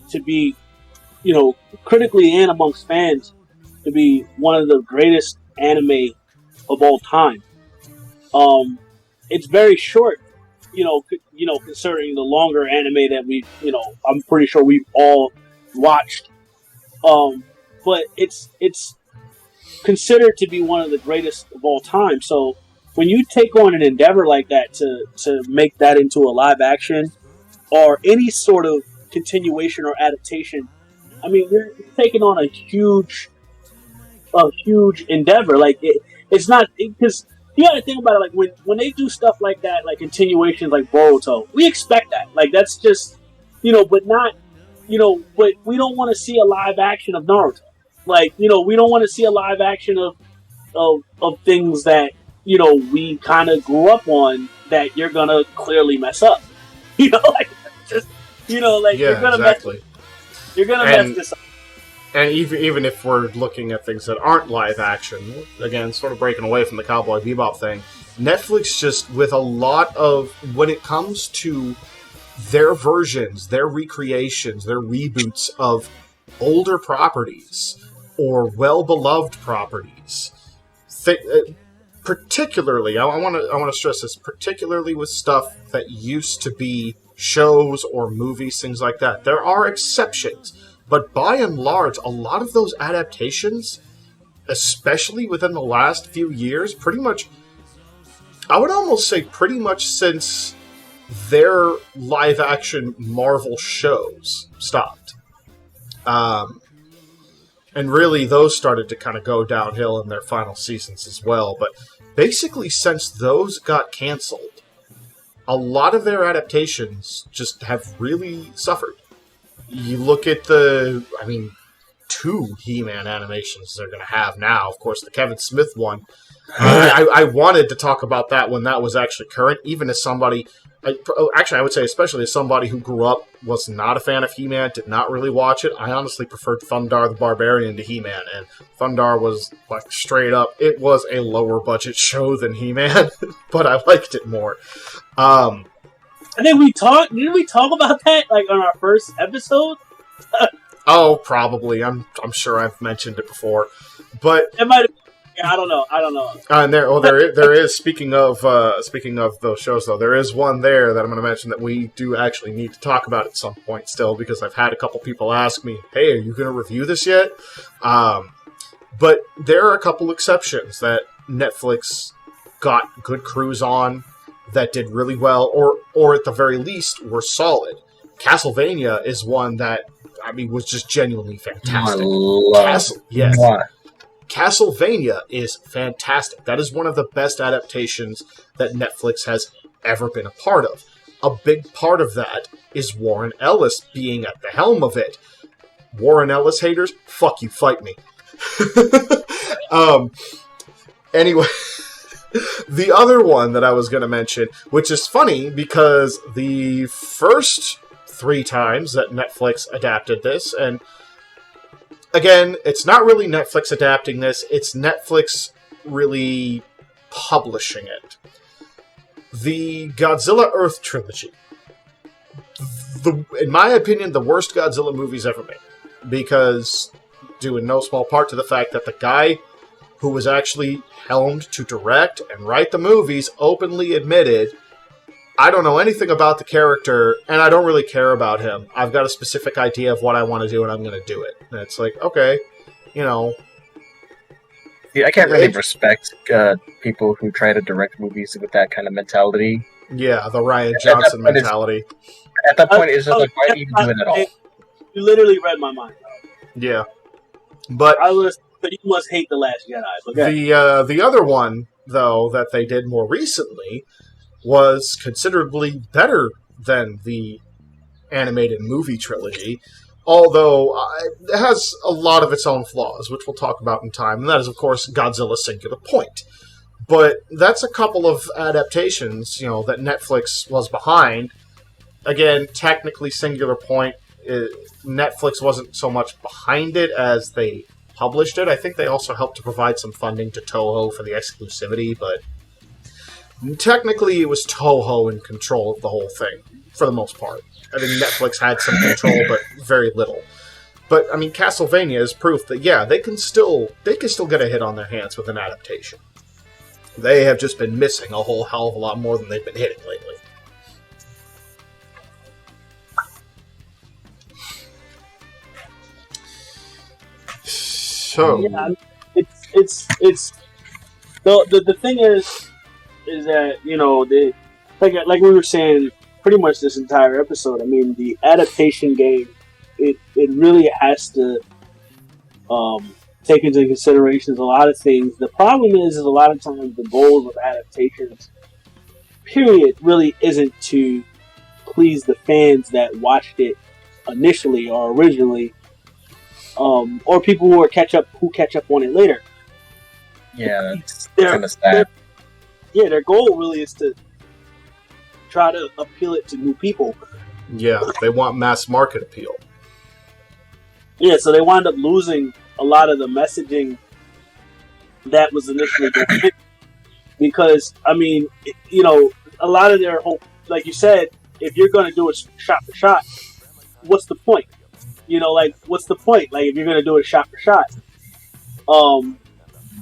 Speaker 3: to be, you know, critically and amongst fans, to be one of the greatest anime of all time. It's very short, you know, considering the longer anime that we, you know, I'm pretty sure we've all watched. But it's considered to be one of the greatest of all time. So when you take on an endeavor like that to make that into a live action or any sort of continuation or adaptation, I mean, you're taking on a huge endeavor. Like it's not, because you got to think about it. Like when they do stuff like that, like continuations like Boruto, we expect that. Like that's just, you know, but not, you know, but we don't want to see a live action of Naruto. Like, you know, we don't want to see a live action of things that, you know, we kind of grew up on that you're gonna clearly mess up. You know, like just, you know, like
Speaker 1: yeah,
Speaker 3: you're gonna
Speaker 1: exactly.
Speaker 3: mess this up.
Speaker 1: And even if we're looking at things that aren't live action, again, sort of breaking away from the Cowboy Bebop thing, Netflix just, with a lot of, when it comes to their versions, their recreations, their reboots of older properties or well-beloved properties, particularly, I want to stress this, particularly with stuff that used to be shows or movies, things like that. There are exceptions. But by and large, a lot of those adaptations, especially within the last few years, pretty much, I would almost say pretty much since their live-action Marvel shows stopped. And really, those started to kind of go downhill in their final seasons as well. But basically, since those got canceled, a lot of their adaptations just have really suffered. You look at the, I mean, 2 He-Man animations they're going to have now. Of course, the Kevin Smith one. I wanted to talk about that when that was actually current, even as somebody, actually I would say especially as somebody who grew up, was not a fan of He-Man, did not really watch it. I honestly preferred Thundar the Barbarian to He-Man, and Thundar was, like, straight up, it was a lower budget show than He-Man, but I liked it more.
Speaker 3: I think didn't we talk about that, like, on our first episode?
Speaker 1: Oh, probably. I'm sure I've mentioned it before. But
Speaker 3: It might have, yeah, I don't know.
Speaker 1: and there is speaking of those shows though, there is one there that I'm going to mention that we do actually need to talk about at some point still, because I've had a couple people ask me, "Hey, are you going to review this yet?" But there are a couple exceptions that Netflix got good crews on that did really well, or at the very least were solid. Castlevania is one that, I mean, was just genuinely fantastic. Yes. Castlevania is fantastic. That is one of the best adaptations that Netflix has ever been a part of. A big part of that is Warren Ellis being at the helm of it. Warren Ellis haters, fuck you, fight me. Anyway, the other one that I was going to mention, which is funny because the first 3 times that Netflix adapted this, and again, it's not really Netflix adapting this, it's Netflix really publishing it. The Godzilla Earth trilogy. In my opinion, the worst Godzilla movies ever made. Because, due in no small part to the fact that the guy who was actually helmed to direct and write the movies openly admitted I don't know anything about the character, and I don't really care about him. I've got a specific idea of what I want to do, and I'm going to do it. And it's like, okay, you know.
Speaker 2: Yeah, I can't really respect people who try to direct movies with that kind of mentality.
Speaker 1: Yeah, the Ryan Johnson mentality.
Speaker 2: At that point, it's just like, why even do it at all?
Speaker 3: You literally read my mind.
Speaker 1: Yeah. But
Speaker 3: you must hate The Last Jedi. Okay.
Speaker 1: The other one, though, that they did more recently was considerably better than the animated movie trilogy, although it has a lot of its own flaws, which we'll talk about in time, and that is, of course, Godzilla Singular Point. But that's a couple of adaptations, that Netflix was behind. Again, technically, Singular Point, Netflix wasn't so much behind it as they published it. I think they also helped to provide some funding to Toho for the exclusivity, but technically it was Toho in control of the whole thing, for the most part. I think Netflix had some control, but very little. But, I mean, Castlevania is proof that, yeah, they can still get a hit on their hands with an adaptation. They have just been missing a whole hell of a lot more than they've been hitting lately. So
Speaker 3: yeah, it's the thing is that like we were saying pretty much this entire episode. I mean, the adaptation game, it really has to take into consideration a lot of things. The problem is a lot of times the goals of adaptations, period, really isn't to please the fans that watched it initially or originally, or people who catch up on it later.
Speaker 2: Yeah, that's kind of sad.
Speaker 3: Their goal really is to try to appeal it to new people.
Speaker 1: Yeah, they want mass market appeal.
Speaker 3: Yeah, so they wind up losing a lot of the messaging that was initially given. Because, I mean, a lot of their whole, like you said, if you're going to do it shot for shot, what's the point? What's the point? Like, if you're going to do it shot for shot.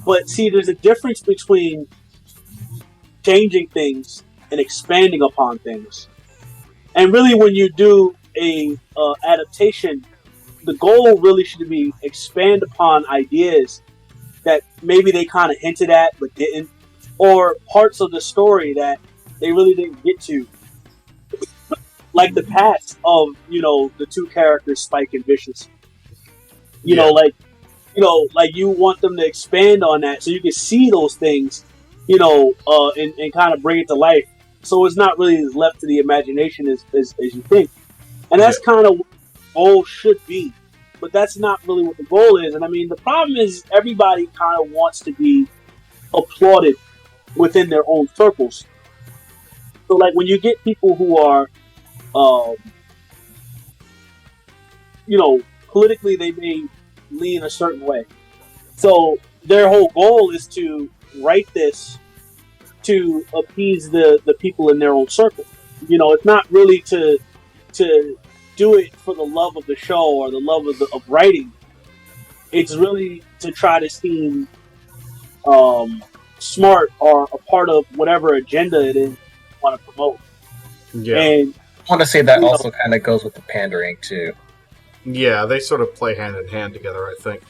Speaker 3: But see, there's a difference between changing things and expanding upon things. And really, when you do a adaptation, the goal really should be expand upon ideas that maybe they kind of hinted at but didn't, or parts of the story that they really didn't get to. Like the past of, the two characters, Spike and Vicious. You want them to expand on that so you can see those things, and kind of bring it to life. So it's not really left to the imagination as you think. And that's kind of what the goal should be. But that's not really what the goal is. And I mean, the problem is everybody kind of wants to be applauded within their own circles. So like when you get people who are, politically they may lean a certain way. So their whole goal is to write this to appease the people in their own circle. It's not really to do it for the love of the show or the love of writing. It's really to try to seem smart or a part of whatever agenda it is you want to promote.
Speaker 1: Yeah.
Speaker 3: And
Speaker 2: I want to say that also kind of goes with the pandering too.
Speaker 1: Yeah, they sort of play hand in hand together, I think.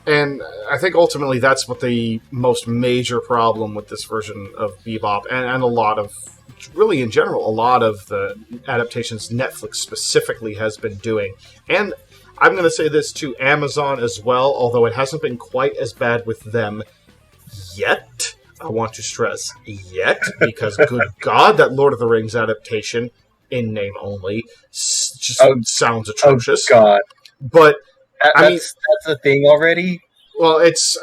Speaker 1: And I think ultimately that's what the most major problem with this version of Bebop and a lot of, really in general, a lot of the adaptations Netflix specifically has been doing. And I'm going to say this to Amazon as well, although it hasn't been quite as bad with them yet. I want to stress yet, because good God, that Lord of the Rings adaptation, in name only, just sounds atrocious.
Speaker 2: Oh God!
Speaker 1: But
Speaker 2: that's a thing already.
Speaker 1: Well, it's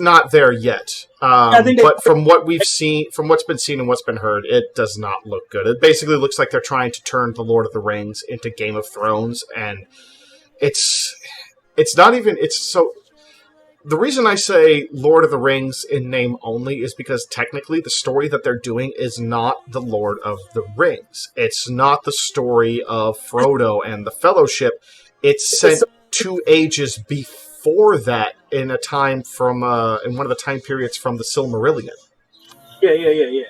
Speaker 1: not there yet. But from what we've seen, from what's been seen and what's been heard, it does not look good. It basically looks like they're trying to turn the Lord of the Rings into Game of Thrones, and it's not even. It's so. The reason I say Lord of the Rings in name only is because technically the story that they're doing is not the Lord of the Rings. It's not the story of Frodo and the Fellowship. It's set 2 ages before that in a time from in one of the time periods from the Silmarillion.
Speaker 3: Yeah.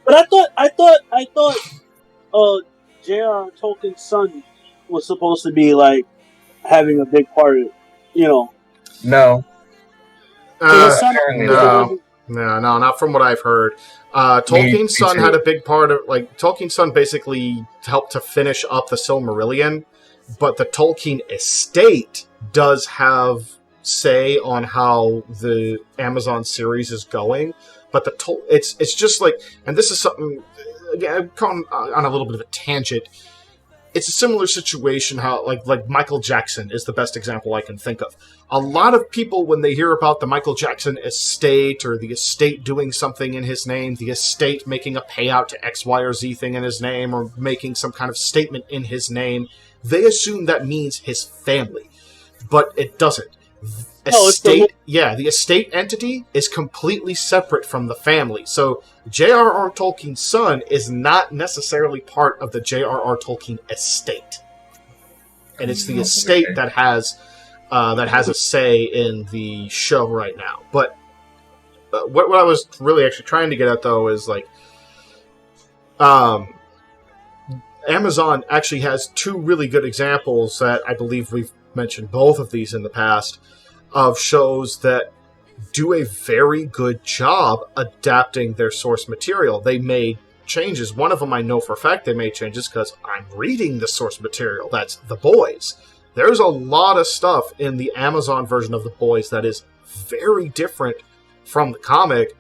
Speaker 3: But I thought, J.R. Tolkien's son was supposed to be like having a big part of it. You know,
Speaker 2: No,
Speaker 3: so his son
Speaker 2: apparently not.
Speaker 1: No, no, not from what I've heard.
Speaker 2: Me
Speaker 1: Tolkien's son
Speaker 2: too.
Speaker 1: had a big part of, like, Tolkien's son basically helped to finish up the Silmarillion, but the Tolkien estate does have say on how the Amazon series is going. But it's just like, and this is something, again, I'm going on a little bit of a tangent. It's a similar situation how like Michael Jackson is the best example I can think of. A lot of people, when they hear about the Michael Jackson estate or the estate doing something in his name, the estate making a payout to X, Y, or Z thing in his name, or making some kind of statement in his name, they assume that means his family. But it doesn't.
Speaker 3: No, it's the
Speaker 1: The estate entity is completely separate from the family. So J.R.R. Tolkien's son is not necessarily part of the J.R.R. Tolkien estate, and it's the estate that has a say in the show right now. But what I was really actually trying to get at, though, is like, Amazon actually has two really good examples that I believe we've mentioned both of these in the past, of shows that do a very good job adapting their source material. They made changes. One of them I know for a fact they made changes because I'm reading the source material. That's The Boys. There's a lot of stuff in the Amazon version of The Boys that is very different from the comic,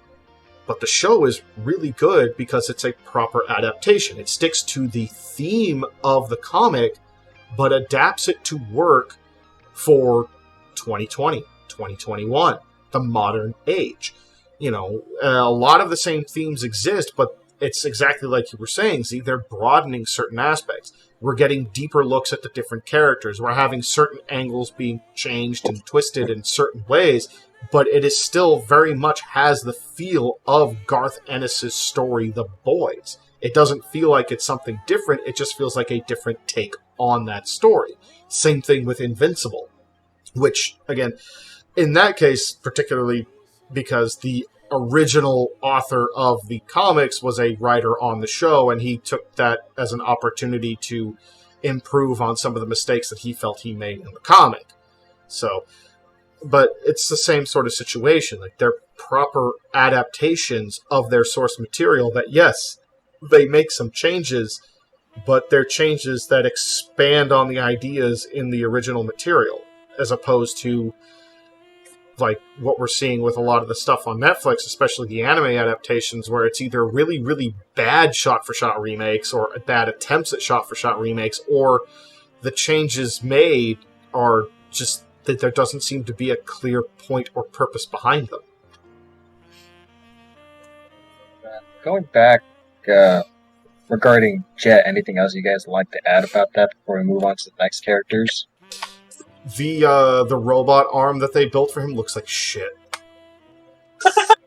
Speaker 1: but the show is really good because it's a proper adaptation. It sticks to the theme of the comic, but adapts it to work for 2020, 2021, the modern age. You know, a lot of the same themes exist, but it's exactly like you were saying, Z, they're broadening certain aspects. We're getting deeper looks at the different characters. We're having certain angles being changed and twisted in certain ways, but it is still very much has the feel of Garth Ennis's story, The Boys. It doesn't feel like it's something different, it just feels like a different take on that story. Same thing with Invincible, which, again, in that case, particularly because the original author of the comics was a writer on the show, and he took that as an opportunity to improve on some of the mistakes that he felt he made in the comic. So, but it's the same sort of situation. Like, they're proper adaptations of their source material that, yes, they make some changes, but they're changes that expand on the ideas in the original material, as opposed to like what we're seeing with a lot of the stuff on Netflix, especially the anime adaptations, where it's either really, really bad shot-for-shot remakes or bad attempts at shot-for-shot remakes, or the changes made are just that there doesn't seem to be a clear point or purpose behind them.
Speaker 2: Going back, regarding Jet, anything else you guys like to add about that before we move on to the next characters?
Speaker 1: The robot arm that they built for him looks like shit.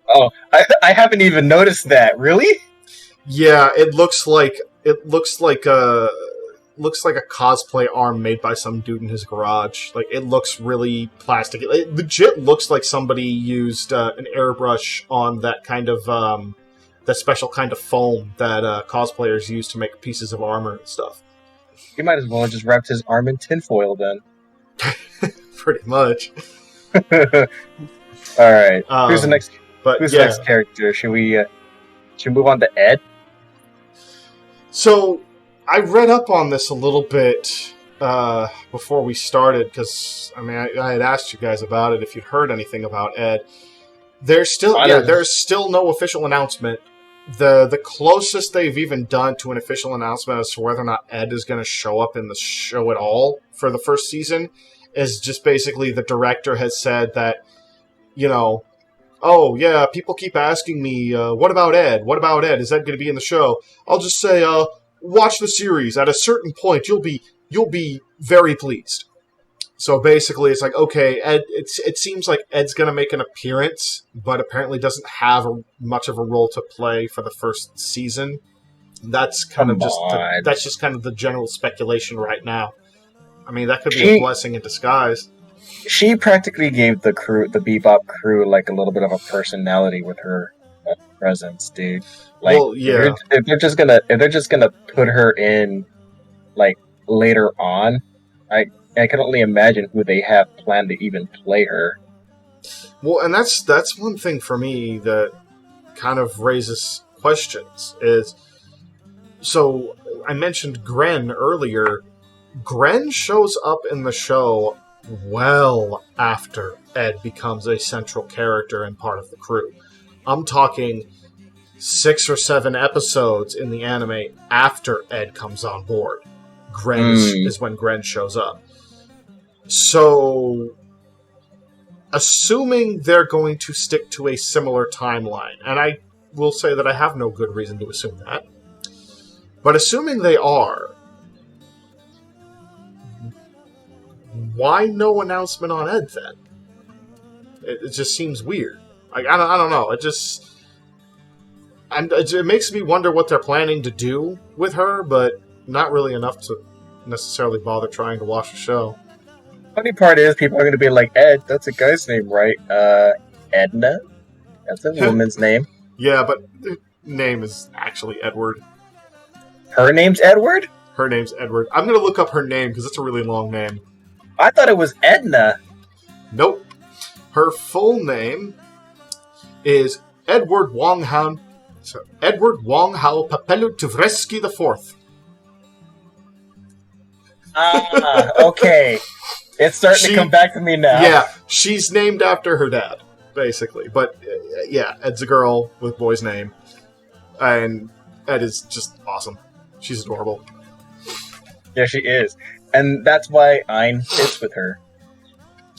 Speaker 2: Oh, I haven't even noticed that. Really?
Speaker 1: Yeah, it looks like a cosplay arm made by some dude in his garage. Like, it looks really plastic. It legit looks like somebody used an airbrush on that kind of that special kind of foam that cosplayers use to make pieces of armor and stuff.
Speaker 2: He might as well have just wrapped his arm in tinfoil then.
Speaker 1: Pretty much.
Speaker 2: All right. Who's the next? Who's the next character? Should we move on to Ed?
Speaker 1: So I read up on this a little bit before we started, because I had asked you guys about it if you'd heard anything about Ed. There's still no official announcement. The closest they've even done to an official announcement as to whether or not Ed is going to show up in the show at all for the first season is just basically the director has said that, oh yeah, people keep asking me, what about Ed? What about Ed? Is Ed going to be in the show? I'll just say, watch the series. At a certain point, you'll be very pleased. So basically, it's like, okay, Ed. It seems like Ed's going to make an appearance, but apparently doesn't have much of a role to play for the first season. That's kind of just kind of the general speculation right now. I mean, that could be a blessing in disguise.
Speaker 2: She practically gave the Bebop crew like a little bit of a personality with her presence, dude. Like,
Speaker 1: Well, yeah.
Speaker 2: if they're just gonna put her in like later on, I can only imagine who they have planned to even play her.
Speaker 1: Well, and that's one thing for me that kind of raises questions is, so I mentioned Gren earlier. Gren shows up in the show well after Ed becomes a central character and part of the crew. I'm talking 6 or 7 episodes in the anime after Ed comes on board. Gren is when Gren shows up. So, assuming they're going to stick to a similar timeline, and I will say that I have no good reason to assume that, but assuming they are, why no announcement on Ed then? It just seems weird. Like, I don't know. It makes me wonder what they're planning to do with her, but not really enough to necessarily bother trying to watch the show.
Speaker 2: Funny part is, people are going to be like, Ed, that's a guy's name, right? Edna? That's a woman's name.
Speaker 1: Yeah, but the name is actually Edward.
Speaker 2: Her name's Edward?
Speaker 1: Her name's Edward. I'm going to look up her name because it's a really long name.
Speaker 2: I thought it was Edna.
Speaker 1: Nope. Her full name is Edward Wonghao Papelu Tvreski IV.
Speaker 2: Ah, okay. It's starting to come back to me now.
Speaker 1: Yeah, she's named after her dad, basically. But, yeah, Ed's a girl with a boy's name. And Ed is just awesome. She's adorable.
Speaker 2: Yeah, she is. And that's why Ein fits with her.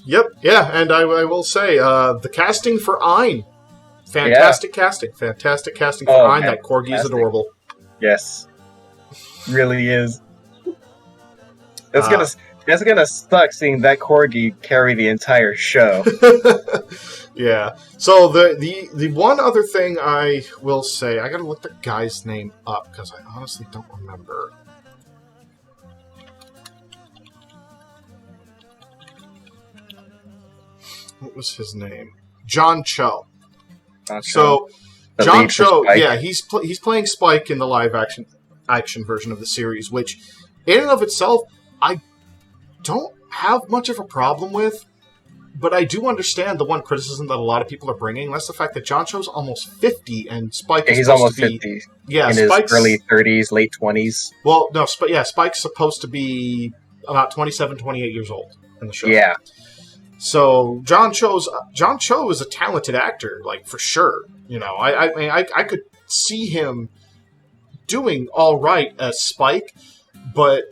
Speaker 1: Yep, yeah, and I will say, the casting for Ein. Fantastic casting. Fantastic casting for Ein. That corgi is adorable.
Speaker 2: Yes. Really is. It's gonna suck seeing that corgi carry the entire show.
Speaker 1: Yeah. So the one other thing I will say, I gotta look the guy's name up because I honestly don't remember. What was his name? John Cho. So John Cho, yeah, he's playing Spike in the live action version of the series, which in and of itself I don't have much of a problem with, but I do understand the one criticism that a lot of people are bringing. That's the fact that John Cho's almost 50 and Spike is
Speaker 2: he's
Speaker 1: almost
Speaker 2: 50.
Speaker 1: Yeah,
Speaker 2: in
Speaker 1: Spike's
Speaker 2: his early 30s, late 20s.
Speaker 1: Well, no, Spike's supposed to be about 27, 28 years old in the show.
Speaker 2: Yeah.
Speaker 1: So John Cho is a talented actor, like for sure. You know, I could see him doing all right as Spike, but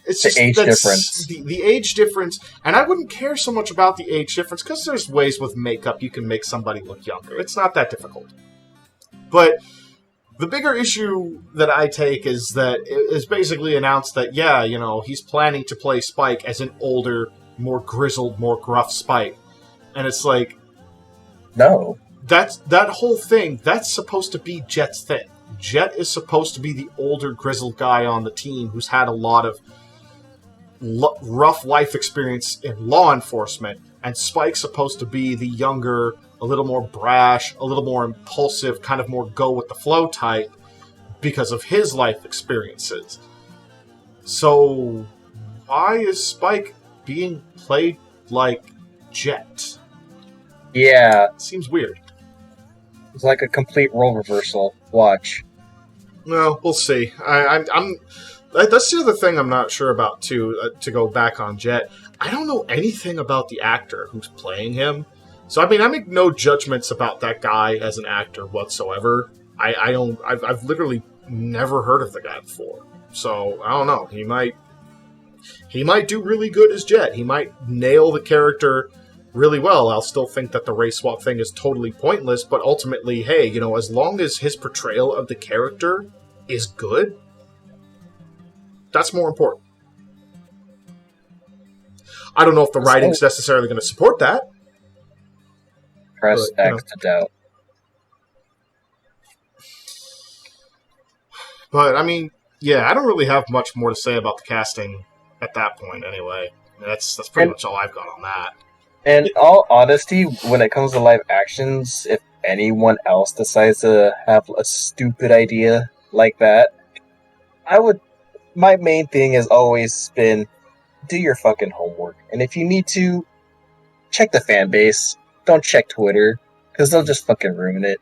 Speaker 1: it's just
Speaker 2: age difference.
Speaker 1: The age difference, and I wouldn't care so much about the age difference because there's ways with makeup you can make somebody look younger. It's not that difficult. But the bigger issue that I take is that it is basically announced that, yeah, you know, he's planning to play Spike as an older, more grizzled, more gruff Spike. And it's like,
Speaker 2: no.
Speaker 1: That whole thing, that's supposed to be Jet's thing. Jet is supposed to be the older, grizzled guy on the team who's had a lot of rough life experience in law enforcement, and Spike's supposed to be the younger, a little more brash, a little more impulsive, kind of more go-with-the-flow type because of his life experiences. So, why is Spike being played like Jet?
Speaker 2: Yeah.
Speaker 1: Seems weird.
Speaker 2: It's like a complete role reversal. Watch.
Speaker 1: Well, we'll see. That's the other thing I'm not sure about, too, to go back on Jet. I don't know anything about the actor who's playing him. So, I mean, I make no judgments about that guy as an actor whatsoever. I've literally never heard of the guy before. So, I don't know. He might do really good as Jet. He might nail the character really well. I'll still think that the race swap thing is totally pointless, but ultimately, hey, you know, as long as his portrayal of the character is good, that's more important. I don't know if the writing's necessarily going to support that.
Speaker 2: Press X to doubt.
Speaker 1: But, I mean, yeah, I don't really have much more to say about the casting at that point, anyway. That's pretty much all I've got on that.
Speaker 2: In all honesty, when it comes to live actions, if anyone else decides to have a stupid idea like that, I would. My main thing has always been do your fucking homework, and if you need to, check the fan base. Don't check Twitter because they'll just fucking ruin it.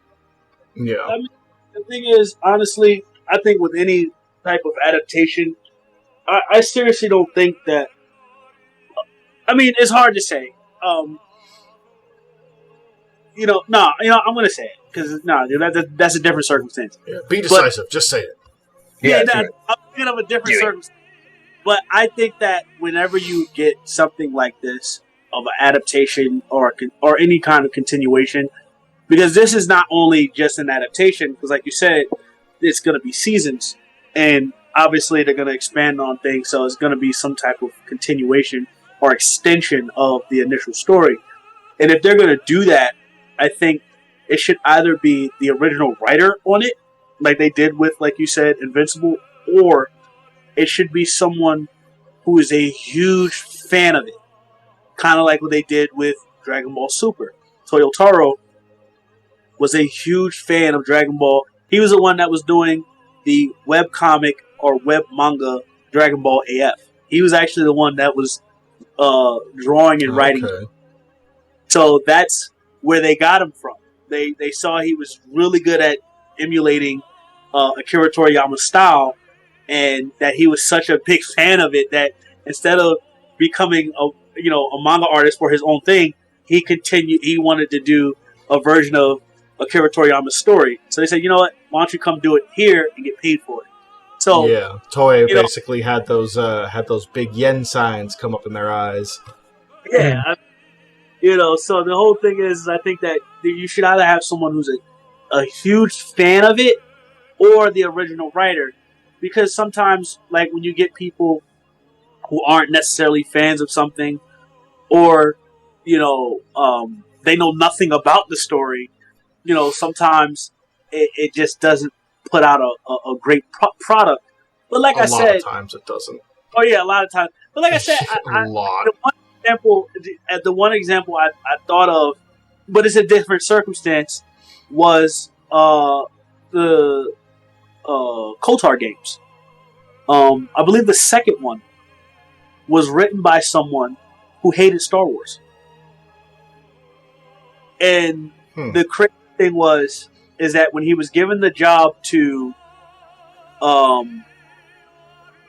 Speaker 1: Yeah.
Speaker 3: I mean, the thing is, honestly, I think with any type of adaptation, I seriously don't think that. I mean, it's hard to say. I'm gonna say it because that's a different circumstance.
Speaker 1: Yeah. Be decisive. Just say it.
Speaker 3: Yeah,
Speaker 2: do it.
Speaker 3: I'm thinking of a different
Speaker 2: Do it.
Speaker 3: circumstance. But I think that whenever you get something like this of an adaptation or any kind of continuation, because this is not only just an adaptation, because like you said, it's going to be seasons, and obviously they're going to expand on things, so it's going to be some type of continuation or extension of the initial story. And if they're going to do that, I think it should either be the original writer on it, like they did with, like you said, Invincible, or it should be someone who is a huge fan of it. Kind of like what they did with Dragon Ball Super. Toyotaro was a huge fan of Dragon Ball. He was the one that was doing the web comic or web manga Dragon Ball AF. He was actually the one that was drawing and writing.
Speaker 1: Okay.
Speaker 3: So that's where they got him from. They saw he was really good at emulating Akira Toriyama's style, and that he was such a big fan of it that instead of becoming a manga artist for his own thing, he wanted to do a version of Akira Toriyama's story. So they said, you know what, why don't you come do it here and get paid for it? So
Speaker 1: yeah, Toei basically had those big yen signs come up in their eyes.
Speaker 3: Yeah, so the whole thing is, I think that you should either have someone who's a huge fan of it or the original writer. Because sometimes, like, when you get people who aren't necessarily fans of something, or, they know nothing about the story, sometimes it just doesn't put out a great product. But like I said...
Speaker 1: A lot of times it doesn't.
Speaker 3: Oh, yeah, a lot of times. But like I said...
Speaker 1: a lot.
Speaker 3: The one example I thought of, but it's a different circumstance, was the KOTOR games. I believe the second one was written by someone who hated Star Wars. And the crazy thing is that when he was given the job to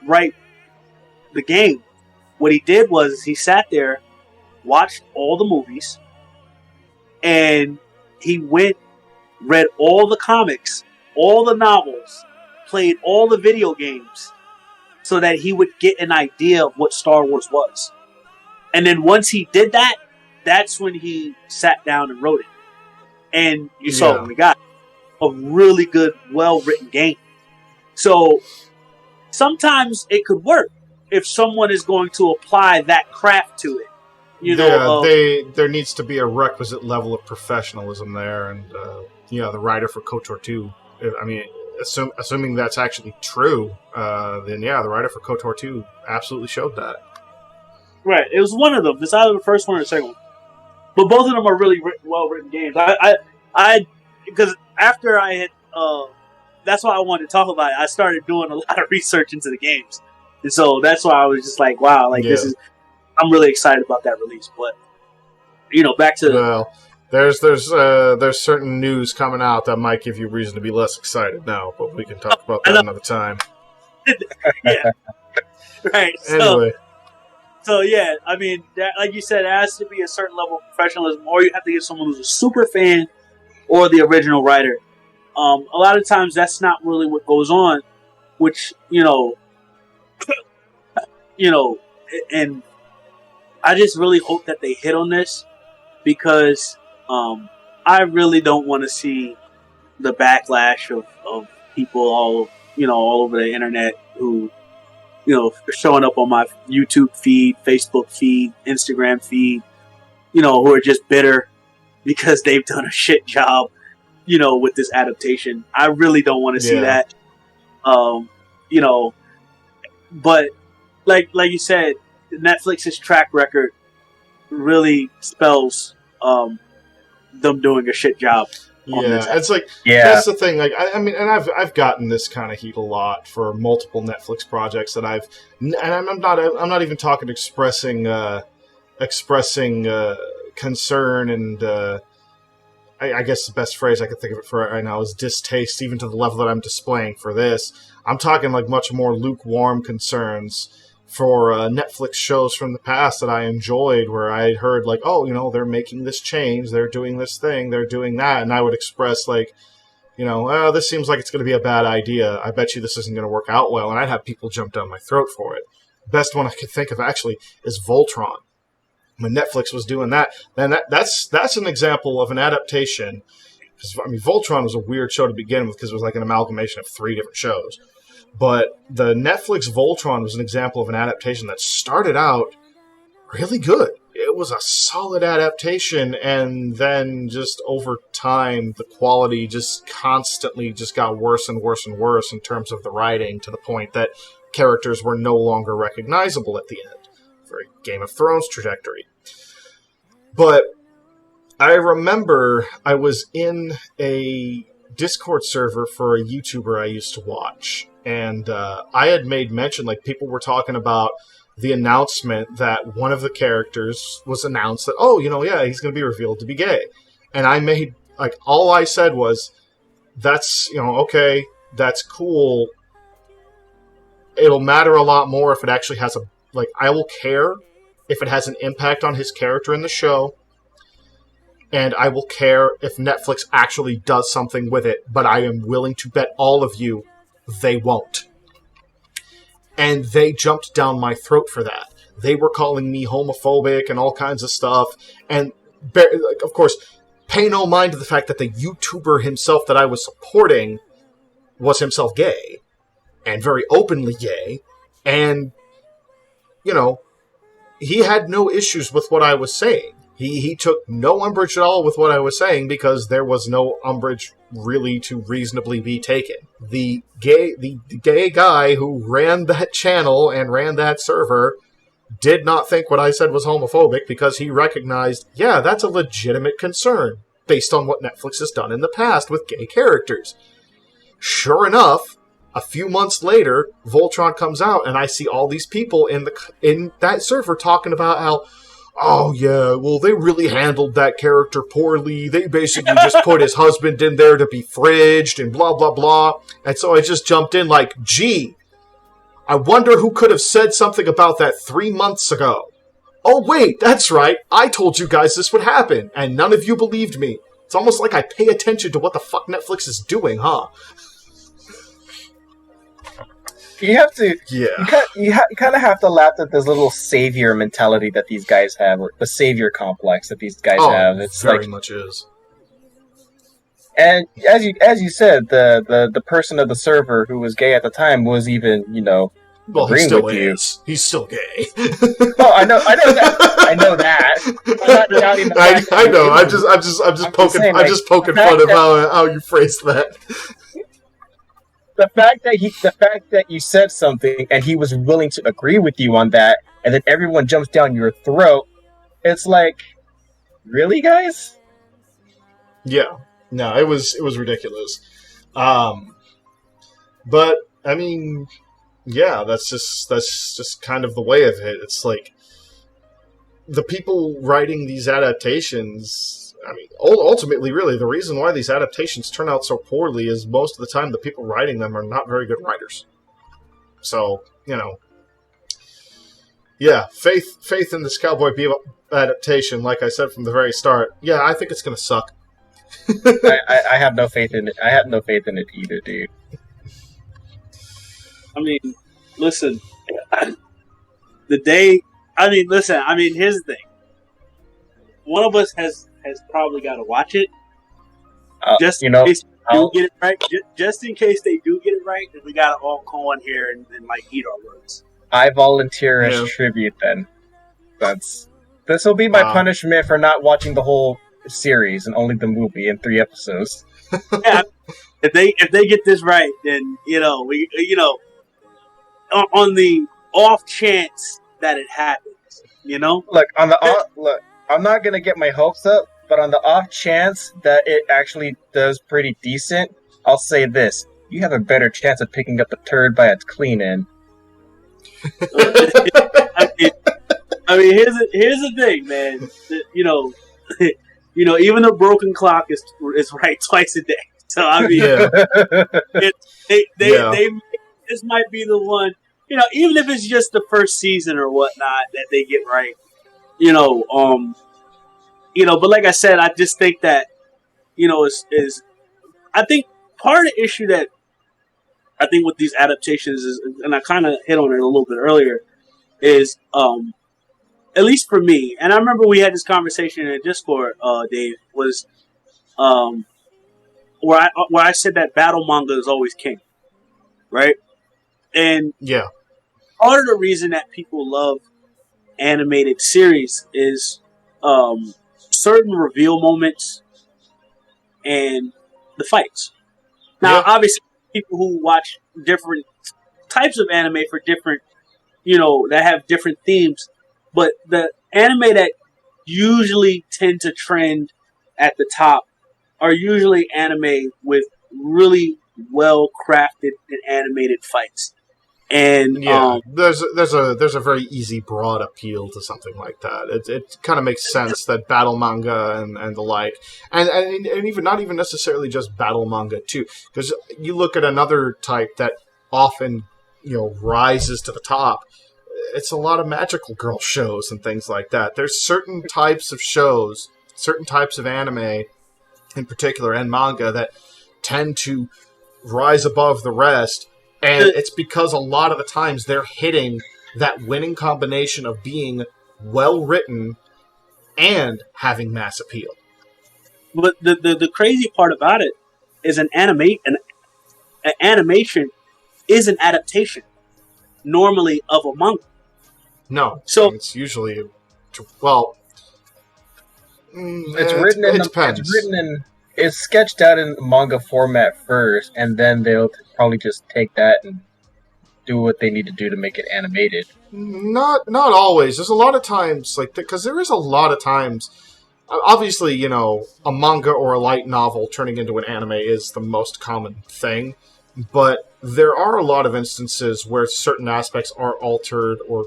Speaker 3: write the game, what he did was he sat there, watched all the movies, and he went, read all the comics, all the novels, played all the video games, so that he would get an idea of what Star Wars was. And then once he did that, that's when he sat down and wrote it. And you saw what we got. A really good, well-written game. So sometimes it could work if someone is going to apply that craft to it.
Speaker 1: There needs to be a requisite level of professionalism there, and the writer for KOTOR 2. I mean, assuming that's actually true, then the writer for KOTOR 2 absolutely showed that. Right,
Speaker 3: it was one of them. It's either the first one or the second one, but both of them are really well-written games. Because after I had, that's why I wanted to talk about it. I started doing a lot of research into the games, and so that's why I was just like, wow, this is. I'm really excited about that release. But back to
Speaker 1: there's certain news coming out that might give you reason to be less excited now, but we can talk about that another time.
Speaker 3: Yeah, right.
Speaker 1: Anyway.
Speaker 3: So yeah, I mean, like you said, it has to be a certain level of professionalism, or you have to get someone who's a super fan, or the original writer. A lot of times that's not really what goes on, which and I just really hope that they hit on this, because I really don't want to see the backlash of people all over the internet who showing up on my YouTube feed, Facebook feed, Instagram feed, who are just bitter because they've done a shit job, with this adaptation. I really don't want to see that. But like you said, Netflix's track record really spells them doing a shit job.
Speaker 1: Yeah, it's like that's the thing. Like, I mean, and I've gotten this kind of heat a lot for multiple Netflix projects that and I'm not even talking expressing concern and I guess the best phrase I could think of it for right now is distaste, even to the level that I'm displaying for this. I'm talking like much more lukewarm concerns for Netflix shows from the past that I enjoyed, where I heard like, oh, you know, they're making this change, they're doing this thing, they're doing that, and I would express like, you know, oh, this seems like it's going to be a bad idea. I bet you this isn't going to work out well, and I'd have people jump down my throat for it. Best one I could think of actually is Voltron. When Netflix was doing that, then that's an example of an adaptation. Because I mean, Voltron was a weird show to begin with because it was like an amalgamation of 3 different shows. But the Netflix Voltron was an example of an adaptation that started out really good. It was a solid adaptation, and then just over time, the quality just constantly just got worse and worse and worse in terms of the writing, to the point that characters were no longer recognizable at the end. Very Game of Thrones trajectory. But I remember I was in a Discord server for a YouTuber I used to watch, and I had made mention, like, people were talking about the announcement that one of the characters was announced that, oh, you know, yeah, he's going to be revealed to be gay. And I made, like, all I said was, that's, you know, okay, that's cool. It'll matter a lot more if it actually has like, I will care if it has an impact on his character in the show, and I will care if Netflix actually does something with it, but I am willing to bet all of you they won't. And they jumped down my throat for that. They were calling me homophobic and all kinds of stuff, and of course, pay no mind to the fact that the YouTuber himself that I was supporting was himself gay, and very openly gay, and, you know, he had no issues with what I was saying. He took no umbrage at all with what I was saying, because there was no umbrage really to reasonably be taken. The gay guy who ran that channel and ran that server did not think what I said was homophobic, because he recognized, yeah, that's a legitimate concern based on what Netflix has done in the past with gay characters. Sure enough, a few months later, Voltron comes out, and I see all these people in that server talking about how, oh yeah, well, they really handled that character poorly. They basically just put his husband in there to be fridged and blah, blah, blah. And so I just jumped in like, gee, I wonder who could have said something about that 3 months ago. Oh wait, that's right. I told you guys this would happen, and none of you believed me. It's almost like I pay attention to what the fuck Netflix is doing, huh?
Speaker 2: You have to,
Speaker 1: yeah.
Speaker 2: You kind of have to laugh at this little savior mentality that these guys have, or the savior complex that these guys have. It's
Speaker 1: very much is.
Speaker 2: And as you said, the person of the server who was gay at the time was even, you know,
Speaker 1: well,
Speaker 2: agreeing
Speaker 1: he still
Speaker 2: with
Speaker 1: is. He's still gay.
Speaker 2: Oh, I know that. I'm not doubting the fact
Speaker 1: I know. I'm just poking fun of how you phrased that.
Speaker 2: The fact that you said something and he was willing to agree with you on that, and then everyone jumps down your throat, it's like, really, guys?
Speaker 1: Yeah. No, it was ridiculous. But I mean, yeah, that's just kind of the way of it. It's like the people writing these adaptations, I mean, ultimately, really, the reason why these adaptations turn out so poorly is most of the time the people writing them are not very good writers. So, you know, yeah, faith in this Cowboy Bebop adaptation, like I said from the very start, yeah, I think it's going to suck.
Speaker 2: I have no faith in it. I have no faith in it either, dude.
Speaker 3: I mean, listen, here's the thing. One of us has probably got to watch it. Just in case they do get it right. Just in case they do get it right, then we got to all go on here and like eat our words.
Speaker 2: I volunteer as tribute. Then this will be my punishment for not watching the whole series and only the movie in 3 episodes.
Speaker 3: Yeah, if they get this right, then on the off chance that it happens, You know,
Speaker 2: Look, look, I'm not gonna get my hopes up, but on the off chance that it actually does pretty decent, I'll say this: you have a better chance of picking up the turd by its clean end.
Speaker 3: I mean, here's the thing, man. You know, even a broken clock is right twice a day. So I mean,
Speaker 1: Yeah.
Speaker 3: they this might be the one. You know, even if it's just the first season or whatnot that they get right. But like I said, I just think that is I think part of the issue that I think with these adaptations is, and I kind of hit on it a little bit earlier, is at least for me, and I remember we had this conversation in Discord, Dave, was where I said that battle manga is always king, right? And
Speaker 1: Yeah.
Speaker 3: part of the reason that people love animated series is certain reveal moments and the fights. Now,
Speaker 1: Yeah.
Speaker 3: obviously, people who watch different types of anime for different, that have different themes, but the anime that usually tend to trend at the top are usually anime with really well crafted and animated fights. And
Speaker 1: Yeah, there's a very easy broad appeal to something like that. It kind of makes sense that battle manga and the like, and even not even necessarily just battle manga too, because you look at another type that often rises to the top. It's a lot of magical girl shows and things like that. There's certain types of shows, certain types of anime, in particular, and manga that tend to rise above the rest. And it's because a lot of the times they're hitting that winning combination of being well written and having mass appeal.
Speaker 3: But the crazy part about it is an animation is an adaptation normally of a manga.
Speaker 1: No,
Speaker 3: so
Speaker 1: it's usually it depends.
Speaker 2: It's sketched out in manga format first, and then they'll probably just take that and do what they need to do to make it animated.
Speaker 1: Not always. There's a lot of times, because there is a lot of times. Obviously, a manga or a light novel turning into an anime is the most common thing, but there are a lot of instances where certain aspects are altered or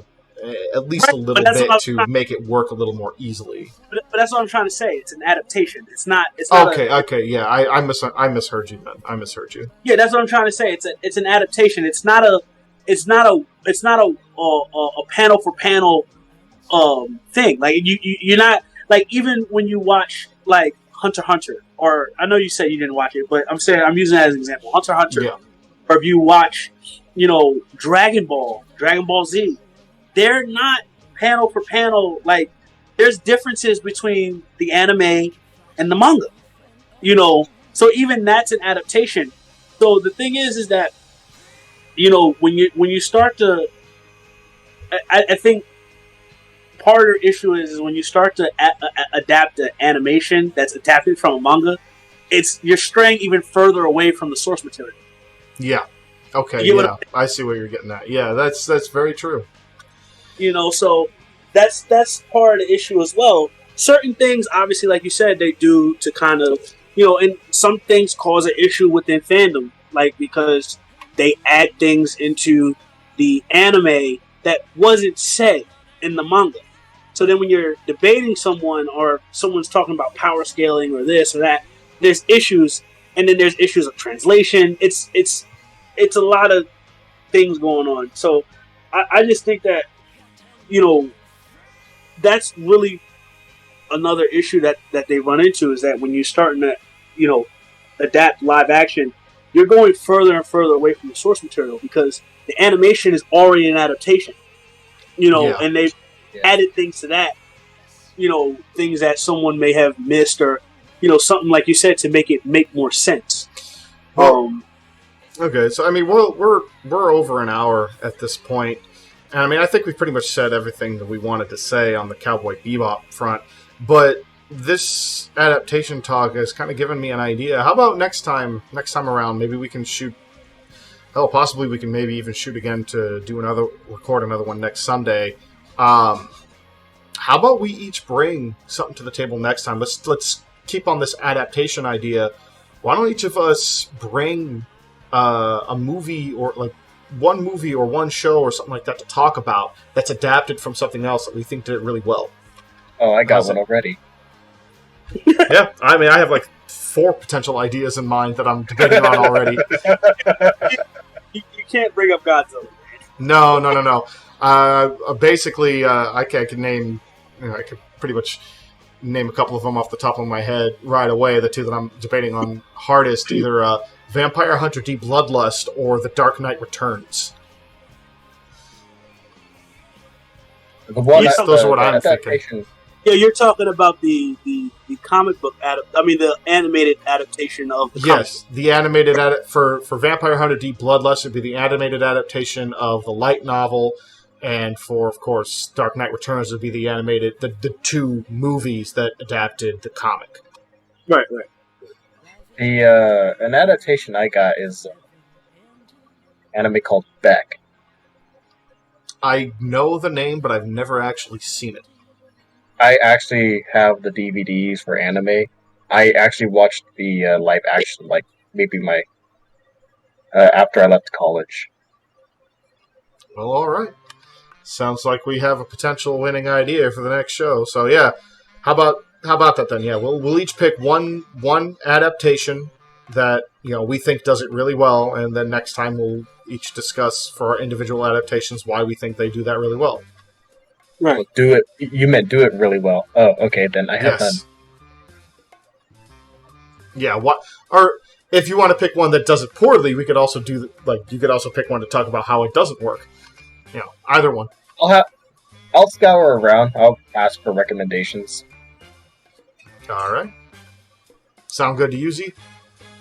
Speaker 1: at least a little bit to make it work a little more easily.
Speaker 3: But that's what I'm trying to say. It's an adaptation. It's not.
Speaker 1: Okay. Yeah, I misheard you then. I misheard you.
Speaker 3: Yeah, that's what I'm trying to say. It's an adaptation. It's not a panel for panel thing. Like you're not like, even when you watch like Hunter x Hunter, or I know you said you didn't watch it, but I'm using that as an example. Hunter x Hunter.
Speaker 1: Yeah.
Speaker 3: Or if you watch, Dragon Ball Z. They're not panel for panel. Like, there's differences between the anime and the manga. So even that's an adaptation. So the thing is that when you start to, I think part of the issue is when you start to adapt an animation that's adapted from a manga, you're straying even further away from the source material.
Speaker 1: Yeah. Okay. Yeah, I see what you're getting at. Yeah, that's very true.
Speaker 3: So that's part of the issue as well. Certain things, obviously, like you said, they do to kind of, and some things cause an issue within fandom, like because they add things into the anime that wasn't said in the manga. So then when you're debating someone, or someone's talking about power scaling or this or that, there's issues, and then there's issues of translation. It's a lot of things going on. So I just think that, that's really another issue that they run into, is that when you're starting to, adapt live action, you're going further and further away from the source material, because the animation is already an adaptation, and they've added things to that, things that someone may have missed, or, something like you said, to make it make more sense.
Speaker 1: Okay, so I mean, we're over an hour at this point. And I mean, I think we've pretty much said everything that we wanted to say on the Cowboy Bebop front. But this adaptation talk has kind of given me an idea. How about next time around, maybe we can shoot... Hell, possibly we can maybe even shoot again to record another one next Sunday. how about we each bring something to the table next time? Let's keep on this adaptation idea. Why don't each of us bring a movie or like one movie or one show or something like that to talk about that's adapted from something else that we think did it really well?
Speaker 2: Oh, I got one already.
Speaker 1: Yeah, I mean, I have like 4 potential ideas in mind that I'm debating on already.
Speaker 3: You can't bring up Godzilla.
Speaker 1: No. Basically, I could name, I could pretty much name a couple of them off the top of my head right away. The 2 that I'm debating on hardest, either Vampire Hunter D Bloodlust or The Dark Knight Returns. Those are what I'm thinking.
Speaker 3: Yeah, you're talking about the comic book the animated adaptation of the comic.
Speaker 1: Yes, the animated for Vampire Hunter D Bloodlust would be the animated adaptation of the light novel, and for, of course, Dark Knight Returns would be the animated the 2 movies that adapted the comic.
Speaker 3: Right.
Speaker 2: An adaptation I got is an anime called Beck.
Speaker 1: I know the name, but I've never actually seen it.
Speaker 2: I actually have the DVDs for anime. I actually watched the live action, like maybe after I left college.
Speaker 1: Well, all right. Sounds like we have a potential winning idea for the next show. So yeah, how about that then? Yeah, we'll each pick one adaptation that we think does it really well, and then next time we'll each discuss for our individual adaptations why we think they do that really well.
Speaker 3: Right.
Speaker 2: Well, do it. You meant do it really well. Oh, okay. Then I have none.
Speaker 1: Yeah. Or if you want to pick one that does it poorly, we could also do you could also pick one to talk about how it doesn't work. Either one.
Speaker 2: I'll scour around. I'll ask for recommendations.
Speaker 1: All right. Sound good to you, Z?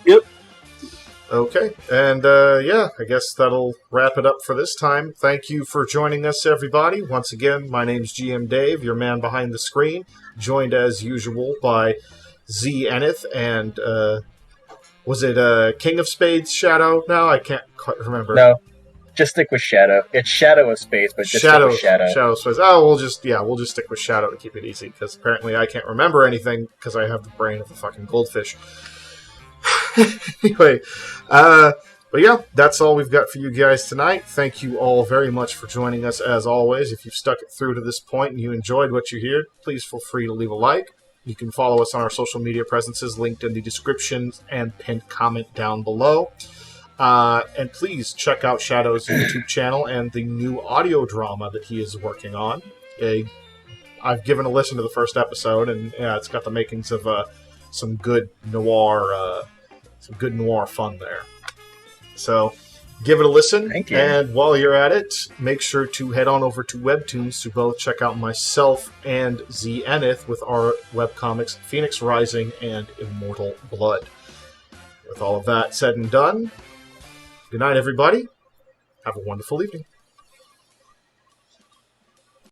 Speaker 3: Yep.
Speaker 1: Okay, and I guess that'll wrap it up for this time. Thank you for joining us, everybody. Once again, my name's GM Dave, your man behind the screen, joined as usual by Z Enith and, was it King of Spades Shadow now? I can't quite remember.
Speaker 2: No, just stick with Shadow. It's Shadow of Spades, but just stick with Shadow.
Speaker 1: Shadow of Spades. Oh, we'll just stick with Shadow to keep it easy, because apparently I can't remember anything because I have the brain of a fucking goldfish. Anyway, but yeah, that's all we've got for you guys tonight. Thank you all very much for joining us as always. If you've stuck it through to this point and you enjoyed what you heard, please feel free to leave a like. You can follow us on our social media presences linked in the description and pinned comment down below. And please check out Shadow's YouTube channel and the new audio drama that he is working on. I've given a listen to the first episode, and yeah, it's got the makings of some good noir fun there. So give it a listen.
Speaker 2: Thank you.
Speaker 1: And while you're at it, make sure to head on over to Webtoons to both check out myself and Z Enith with our webcomics Phoenix Rising and Immortal Blood. With all of that said and done, good night, everybody. Have a wonderful evening.